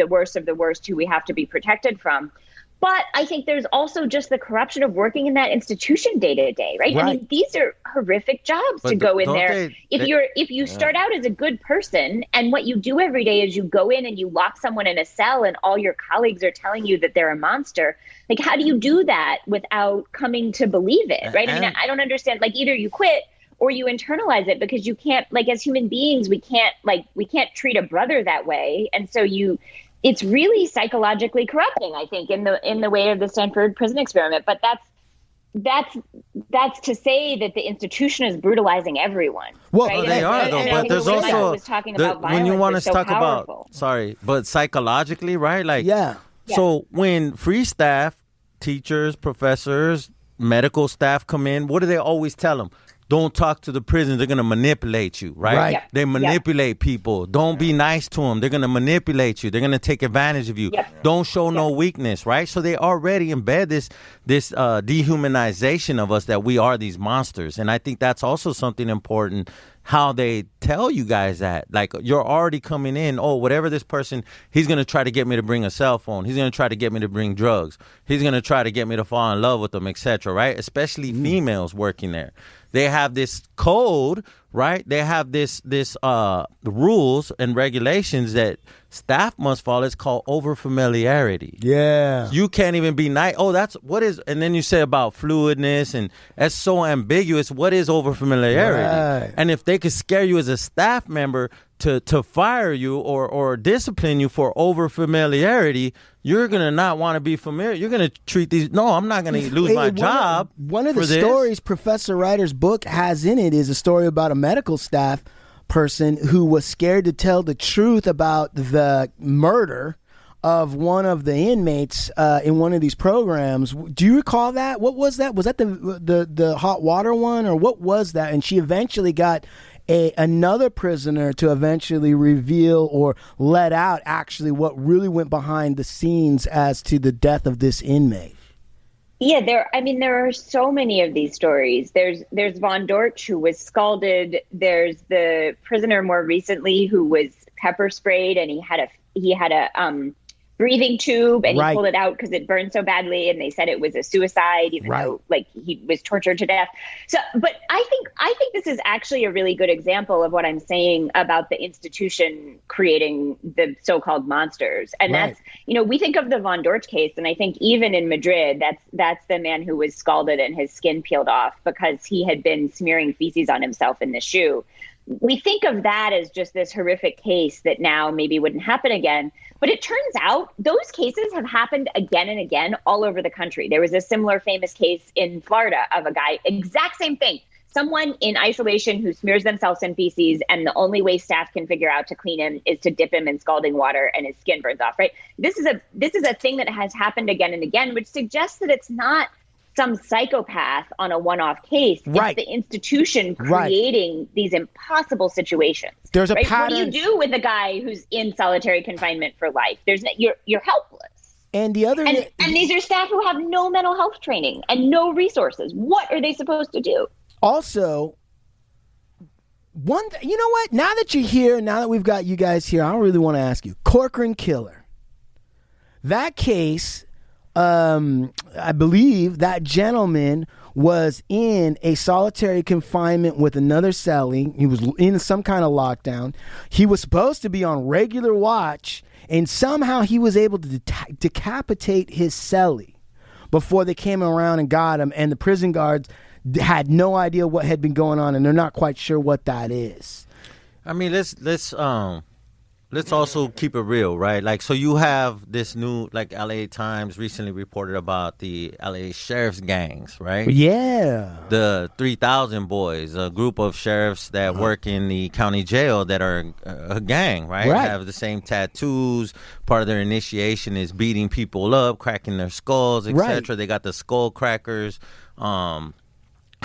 worst of the worst who we have to be protected from. But I think there's also just the corruption of working in that institution day to day, right? I mean, these are horrific jobs to go in there. If you start out as a good person and what you do every day is you go in and you lock someone in a cell and all your colleagues are telling you that they're a monster, like how do you do that without coming to believe it, right? I mean, I don't understand, like either you quit or you internalize it, because you can't, like as human beings, we can't treat a brother that way. And so it's really psychologically corrupting, I think, in the way of the Stanford prison experiment. But that's to say that the institution is brutalizing everyone. Well, right? they are though. But there's also when you want to talk powerful. but psychologically, right? Like, yeah. So when free staff, teachers, professors, medical staff come in, what do they always tell them? Don't talk to the prisoners. They're going to manipulate you, right? Yep. They manipulate people. Don't be nice to them. They're going to manipulate you. They're going to take advantage of you. Yep. Don't show no weakness, right? So they already embed this dehumanization of us that we are these monsters. And I think that's also something important, how they tell you guys that. Like, you're already coming in, whatever this person, he's going to try to get me to bring a cell phone. He's going to try to get me to bring drugs. He's going to try to get me to fall in love with them, etc., right? Especially females working there. They have this code, right? They have this rules and regulations that staff must follow. It's called overfamiliarity. Yeah. You can't even be nice. And then you say about fluidness, and that's so ambiguous. What is overfamiliarity? Right. And if they could scare you as a staff member to fire you or discipline you for overfamiliarity, you're going to not want to be familiar. You're going to treat these, I'm not going to lose my job. One of the stories Professor Reiter's book has in it is a story about a medical staff person who was scared to tell the truth about the murder of one of the inmates in one of these programs. Do you recall that? What was that? Was that the hot water one, or what was that? And she eventually got another prisoner to eventually reveal or let out actually what really went behind the scenes as to the death of this inmate. Yeah, there are so many of these stories. There's Von Dortch, who was scalded. There's the prisoner more recently who was pepper sprayed, and he had a breathing tube, and he pulled it out because it burned so badly, and they said it was a suicide, even though like he was tortured to death. So, but I think this is actually a really good example of what I'm saying about the institution creating the so-called monsters. And that's, we think of the Von Dortch case, and I think even in Madrid, that's the man who was scalded and his skin peeled off because he had been smearing feces on himself in the SHU. We think of that as just this horrific case that now maybe wouldn't happen again. But it turns out those cases have happened again and again all over the country. There was a similar famous case in Florida of a guy, exact same thing. Someone in isolation who smears themselves in feces, and the only way staff can figure out to clean him is to dip him in scalding water, and his skin burns off, right? This is a thing that has happened again and again, which suggests that it's not some psychopath on a one-off case. It's the institution creating these impossible situations. There's a pattern. What do you do with a guy who's in solitary confinement for life? You're helpless. And the other, and these are staff who have no mental health training and no resources. What are they supposed to do? Also, you know what? Now that you're here, now that we've got you guys here, I don't really want to ask you. Corcoran killer. That case. I believe that gentleman was in a solitary confinement with another cellie. He was in some kind of lockdown. He was supposed to be on regular watch, and somehow he was able to decapitate his cellie before they came around and got him, and the prison guards had no idea what had been going on, and they're not quite sure what that is. I mean, let's let's also keep it real, right? Like, so you have this new, like, LA Times recently reported about the LA sheriff's gangs, right? Yeah. The 3,000 boys, a group of sheriffs that work in the county jail that are a gang, right? Have the same tattoos. Part of their initiation is beating people up, cracking their skulls, etc. They got the skull crackers.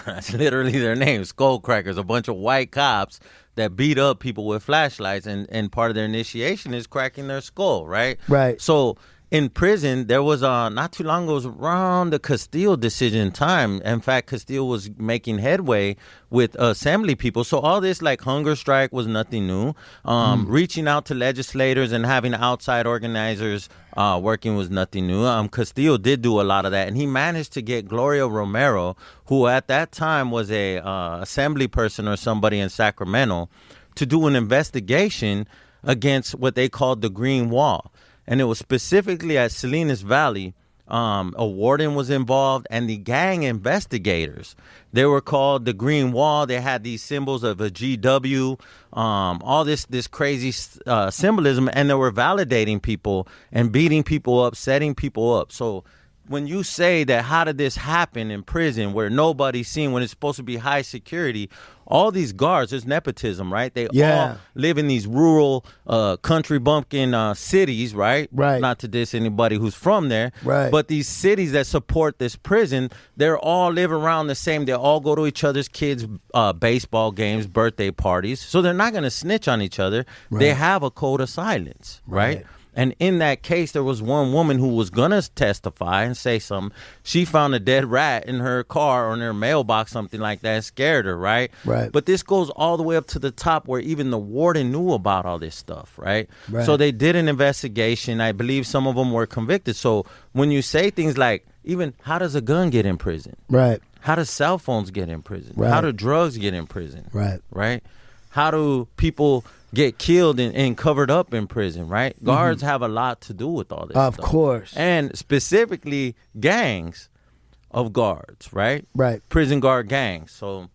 That's literally their name, skull crackers. A bunch of white cops that beat up people with flashlights, and part of their initiation is cracking their skull, right? Right. So in prison, there was not too long ago, it was around the Castile decision time. In fact, Castile was making headway with assembly people. So all this like hunger strike was nothing new. Reaching out to legislators and having outside organizers working was nothing new. Castile did do a lot of that, and he managed to get Gloria Romero, who at that time was a assembly person or somebody in Sacramento, to do an investigation against what they called the Green Wall. And it was specifically at Salinas Valley. A warden was involved, and the gang investigators, they were called the Green Wall. They had these symbols of a GW, all this crazy symbolism, and they were validating people and beating people up, setting people up. So when you say that, how did this happen in prison where nobody's seen, when it's supposed to be high security? All these guards, there's nepotism, right? They all live in these rural country bumpkin cities, right? Right. Not to diss anybody who's from there. Right. But these cities that support this prison, they're all live around the same. They all go to each other's kids' baseball games, birthday parties. So they're not going to snitch on each other. Right. They have a code of silence, right? And in that case, there was one woman who was going to testify and say something. She found a dead rat in her car or in her mailbox, something like that. It scared her, right? Right. But this goes all the way up to the top where even the warden knew about all this stuff, right? So they did an investigation. I believe some of them were convicted. So when you say things like, even how does a gun get in prison? Right. How do cell phones get in prison? Right. How do drugs get in prison? Right. Right? How do people get killed and covered up in prison, right? Guards have a lot to do with all this Of stuff. course. And specifically gangs of guards, right? Right. Prison guard gangs. So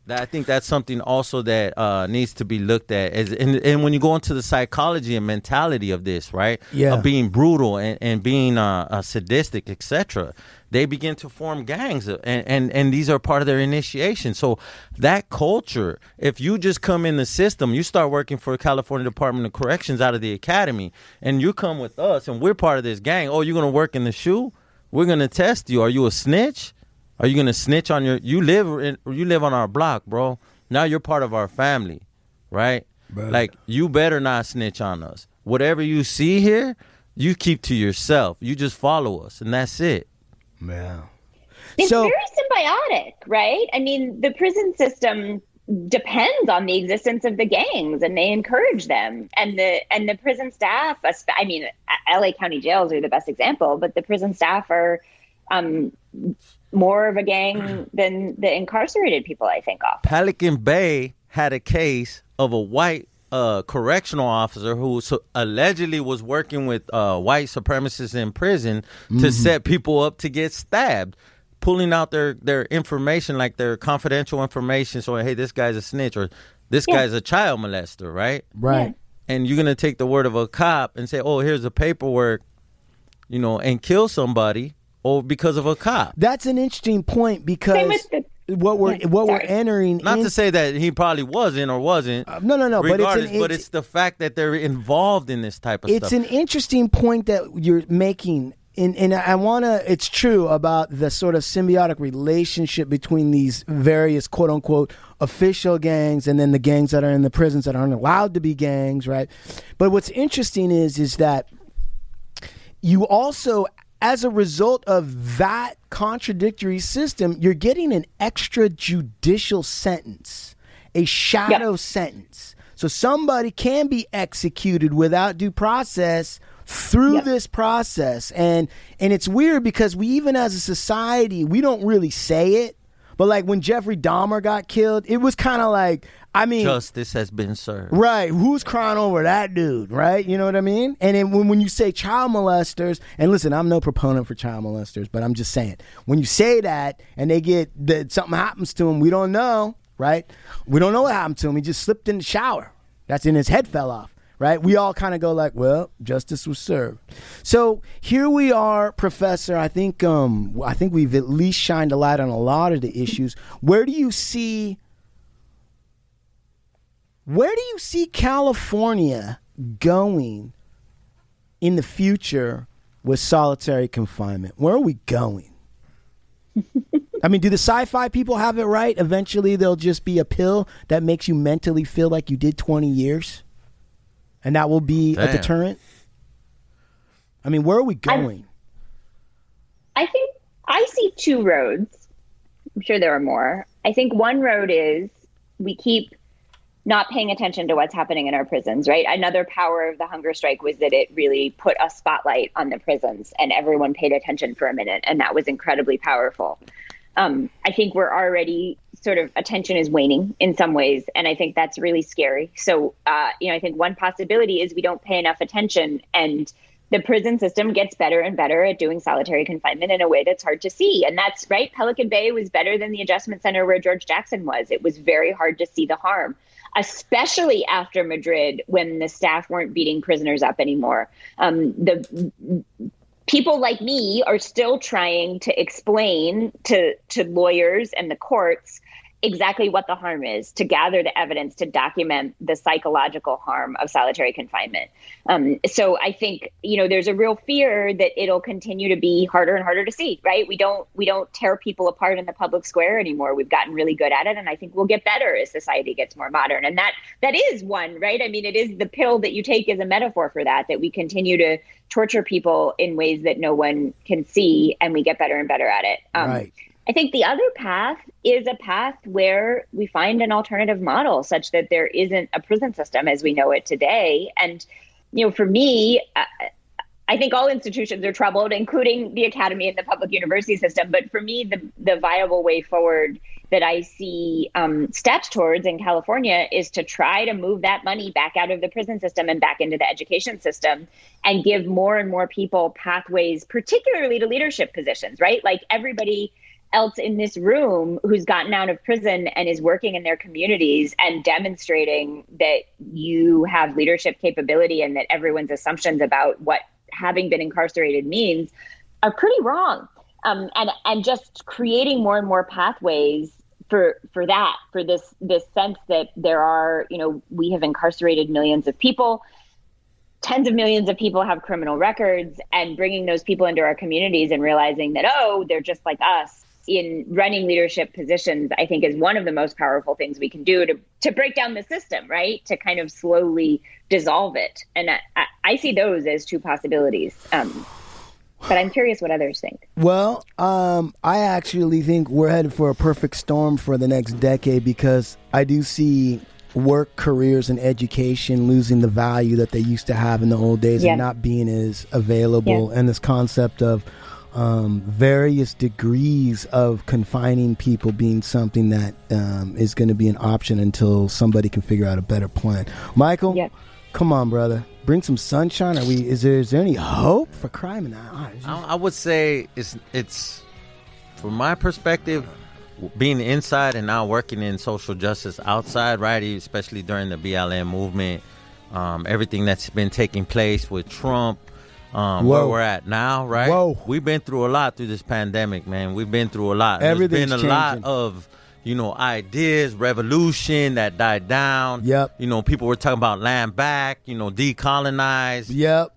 I think that's something also that needs to be looked at. And when you go into the psychology and mentality of this, right? Yeah. Of being brutal and being sadistic, etc., they begin to form gangs, and these are part of their initiation. So that culture, if you just come in the system, you start working for the California Department of Corrections out of the academy, and you come with us, and we're part of this gang. Oh, you're going to work in the SHU? We're going to test you. Are you a snitch? Are you going to snitch on you live on our block, bro. Now you're part of our family, right? Like, you better not snitch on us. Whatever you see here, you keep to yourself. You just follow us, and that's it. Yeah. It's very symbiotic, right? I mean, the prison system depends on the existence of the gangs, and they encourage them. And the prison staff, I mean, LA County jails are the best example, but the prison staff are more of a gang than the incarcerated people, I think, often. Pelican Bay had a case of a white correctional officer who allegedly was working with white supremacists in prison to set people up to get stabbed, pulling out their information, like their confidential information, so, hey, this guy's a snitch, or this guy's a child molester, right? Right. Yeah. And you're going to take the word of a cop and say, oh, here's the paperwork, and kill somebody because of a cop. That's an interesting point, because what we're entering. Not to say that he probably wasn't or wasn't. No. Regardless, but it's the fact that they're involved in this type of stuff. It's an interesting point that you're making. And I want to, it's true about the sort of symbiotic relationship between these various quote unquote official gangs and then the gangs that are in the prisons that aren't allowed to be gangs, right? But what's interesting is that you also, as a result of that contradictory system, you're getting an extrajudicial sentence, a shadow sentence. So somebody can be executed without due process through this process. And it's weird because we, even as a society, we don't really say it. But like when Jeffrey Dahmer got killed, it was kind of like, I mean, justice has been served. Right. Who's crying over that dude, right? You know what I mean? And then when you say child molesters, and listen, I'm no proponent for child molesters, but I'm just saying, when you say that and they something happens to him, we don't know, right? We don't know what happened to him. He just slipped in the shower. That's in his head fell off. right? We all kind of go like, well, justice was served. So here we are, Professor. I think we've at least shined a light on a lot of the issues. Where do you see California going in the future with solitary confinement? Where are we going? I mean, do the sci-fi people have it right? Eventually, there'll just be a pill that makes you mentally feel like you did 20 years, and that will be a deterrent? I mean, where are we going? I think I see two roads. I'm sure there are more. I think one road is we keep not paying attention to what's happening in our prisons, right? Another power of the hunger strike was that it really put a spotlight on the prisons and everyone paid attention for a minute. And that was incredibly powerful. I think we're already sort of attention is waning in some ways. And I think that's really scary. So, I think one possibility is we don't pay enough attention and the prison system gets better and better at doing solitary confinement in a way that's hard to see. And that's right. Pelican Bay was better than the adjustment center where George Jackson was. It was very hard to see the harm, especially after Madrid, when the staff weren't beating prisoners up anymore. The people like me are still trying to explain to lawyers and the courts exactly what the harm is, to gather the evidence, to document the psychological harm of solitary confinement. So I think, there's a real fear that it'll continue to be harder and harder to see, right? We don't tear people apart in the public square anymore. We've gotten really good at it. And I think we'll get better as society gets more modern. And that is one, right? I mean, it is the pill that you take as a metaphor for that we continue to torture people in ways that no one can see, and we get better and better at it. Right. I think the other path is a path where we find an alternative model such that there isn't a prison system as we know it today. And, for me, I think all institutions are troubled, including the academy and the public university system. But for me, the viable way forward that I see steps towards in California is to try to move that money back out of the prison system and back into the education system and give more and more people pathways, particularly to leadership positions, right? Like everybody else in this room who's gotten out of prison and is working in their communities and demonstrating that you have leadership capability and that everyone's assumptions about what having been incarcerated means are pretty wrong. And just creating more and more pathways for this sense that there are, we have incarcerated millions of people, tens of millions of people have criminal records, and bringing those people into our communities and realizing that, they're just like us in running leadership positions, I think is one of the most powerful things we can do to break down the system, right? To kind of slowly dissolve it. And I see those as two possibilities. But I'm curious what others think. Well, I actually think we're headed for a perfect storm for the next decade, because I do see work, careers, and education losing the value that they used to have in the old days and not being as available. And this concept of various degrees of confining people being something that is going to be an option until somebody can figure out a better plan. Michael, come on, brother. Bring some sunshine. Is there any hope for crime in that? I would say it's from my perspective, being inside and now working in social justice outside, right? Especially during the BLM movement, everything that's been taking place with Trump, where we're at now, right? We've been through a lot through this pandemic, man. We've been through a lot. Everything's There's been a lot of, ideas, revolution that died down. People were talking about land back, decolonize.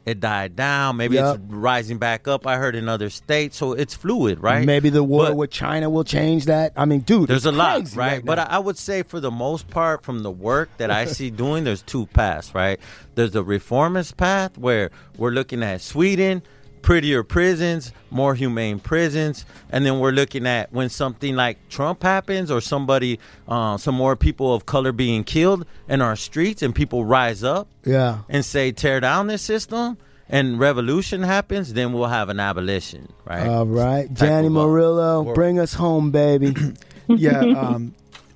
It died down. Maybe it's rising back up, I heard, in other states. So it's fluid, right? Maybe the war with China will change that. I mean, dude, there's a lot, right? But I would say for the most part, from the work that I see doing, there's two paths, right? There's the reformist path where we're looking at Sweden, prettier prisons, more humane prisons. And then we're looking at when something like Trump happens or somebody, some more people of color being killed in our streets and people rise up and say, tear down this system and revolution happens, then we'll have an abolition, right? All right. Danny Murillo, bring us home, baby.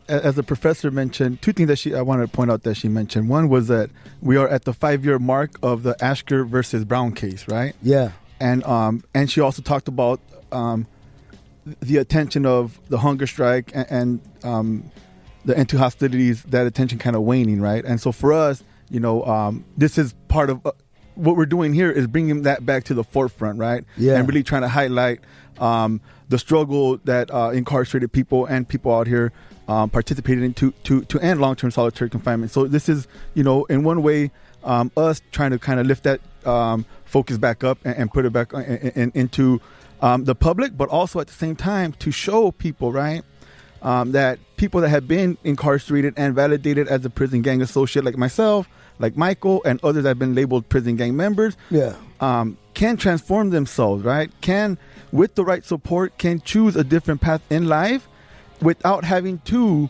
As the professor mentioned, two things that I wanted to point out that she mentioned. One was that we are at the 5-year mark of the Ashker versus Brown case, right? Yeah. And she also talked about the attention of the hunger strike and the end to hostilities, that attention kind of waning, right? And so for us, this is part of what we're doing here is bringing that back to the forefront, right? Yeah. And really trying to highlight the struggle that incarcerated people and people out here participated in to end long-term solitary confinement. So this is, in one way, us trying to kind of lift that focus back up and put it back into the public, but also at the same time to show people, right, that people that have been incarcerated and validated as a prison gang associate, like myself, like Michael, and others that have been labeled prison gang members, can transform themselves, right? Can, with the right support, can choose a different path in life without having to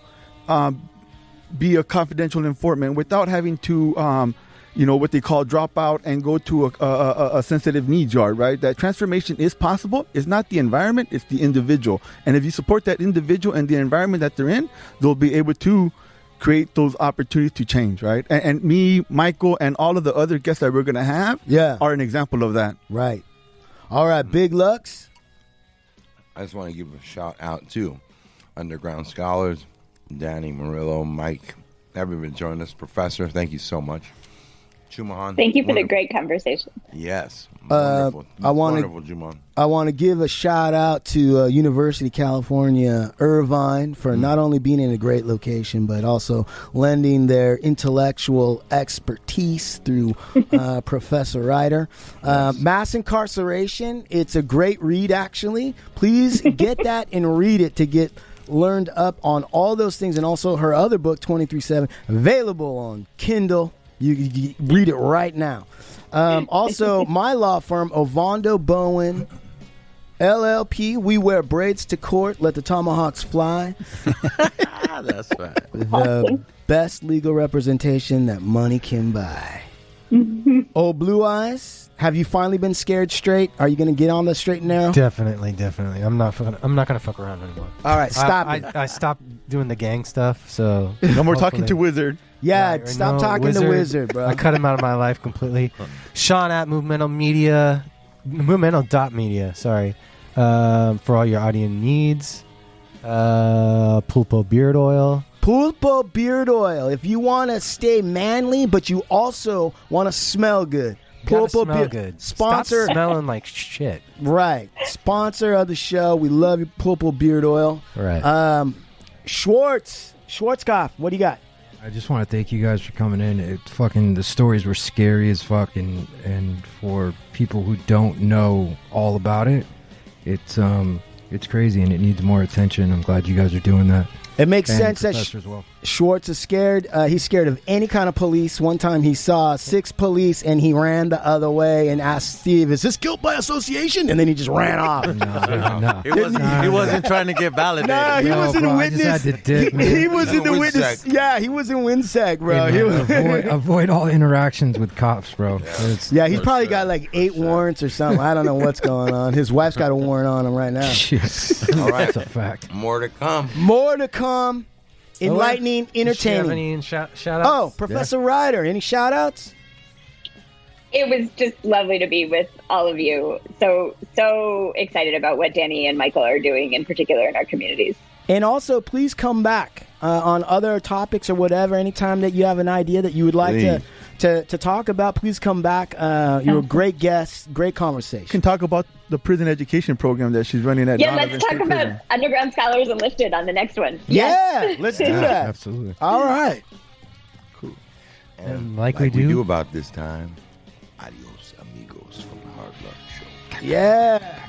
be a confidential informant, without having to, what they call drop out and go to a sensitive needs yard, right? That transformation is possible. It's not the environment, it's the individual. And if you support that individual and the environment that they're in, they'll be able to create those opportunities to change, right? And me, Michael, and all of the other guests that we're going to have are an example of that. Right. All right, Big Lux. I just want to give a shout out to Underground Scholars, Danny Murillo, Mike, everybody joined us. Professor, thank you so much. Chumahan. Thank you for the great conversation. Yes. Wonderful. I want to give a shout out to University of California, Irvine, for not only being in a great location, but also lending their intellectual expertise through Professor Reiter. Mass Incarceration, it's a great read, actually. Please get that and read it to get learned up on all those things. And also her other book, 23/7, available on Kindle. You read it right now. Also, my law firm, Ovando Bowen, LLP. We wear braids to court. Let the tomahawks fly. That's right. The best legal representation that money can buy. Oh, Blue Eyes. Have you finally been scared straight? Are you going to get on the straight and narrow? Definitely. I'm not going to fuck around anymore. All right, stop it. I stopped doing the gang stuff, so no more talking to Wizard. Yeah, stop talking to Wizard, bro. I cut him out of my life completely. Sean at Movemental Media, Movemental.media, sorry, for all your audio needs. Pulpo Beard Oil. Pulpo Beard Oil. If you want to stay manly, but you also want to smell good. Pulpo Beard Good. Sponsor. Stop smelling like shit. Right. Sponsor of the show. We love you, Pulpo Beard Oil. Right. Schwarzkopf, what do you got? I just want to thank you guys for coming in. The stories were scary as fuck, and for people who don't know all about it, it's crazy and it needs more attention. I'm glad you guys are doing that. It makes sense that Schwartz is scared. He's scared of any kind of police. One time he saw 6 police and he ran the other way and asked Steve, "Is this guilt by association?" And then he just ran off. No. He wasn't trying to get validated. No, he was in the witness. He was in the witness. Yeah, he was in WinSec, bro. Avoid all interactions with cops, bro. Yeah, he's probably got like 8 warrants or something. I don't know what's going on. His wife's got a warrant on him right now. All right. That's a fact. More to come. Enlightening, entertaining. Shout outs? Oh, Professor Reiter, any shout outs? It was just lovely to be with all of you. So excited about what Danny and Michael are doing in particular in our communities. And also, please come back on other topics or whatever. Anytime that you have an idea that you would like to talk about, please come back. You're a great guest, great conversation. You can talk about the prison education program that she's running at Donovan let's talk about prison. Underground Scholars and Lifted on the next one. Yeah, let's do that. Absolutely. All right. Cool. And like we do about this time, adios, amigos, from the Hard Luck Show. Yeah.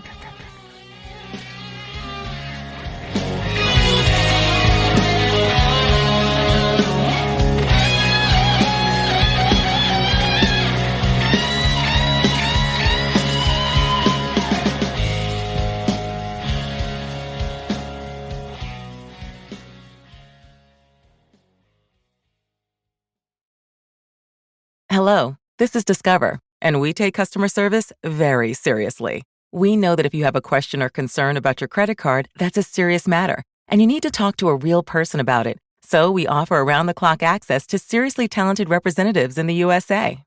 Hello, this is Discover, and we take customer service very seriously. We know that if you have a question or concern about your credit card, that's a serious matter, and you need to talk to a real person about it. So we offer around-the-clock access to seriously talented representatives in the USA.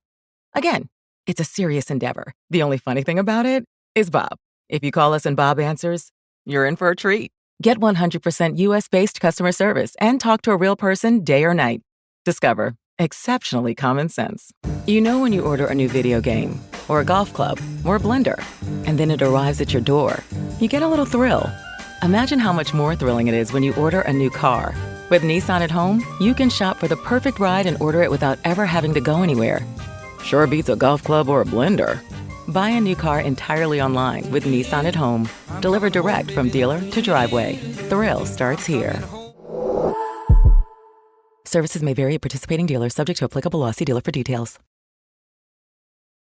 Again, it's a serious endeavor. The only funny thing about it is Bob. If you call us and Bob answers, you're in for a treat. Get 100% US-based customer service and talk to a real person day or night. Discover. exceptionally common sense. You know when you order a new video game, or a golf club, or a blender, and then it arrives at your door, you get a little thrill. Imagine how much more thrilling it is when you order a new car. With Nissan at home, you can shop for the perfect ride and order it without ever having to go anywhere. Sure beats a golf club or a blender. Buy a new car entirely online with Nissan at home. Delivered direct from dealer to driveway. Thrill starts here. Services may vary at participating dealers, subject to applicable law. See dealer for details.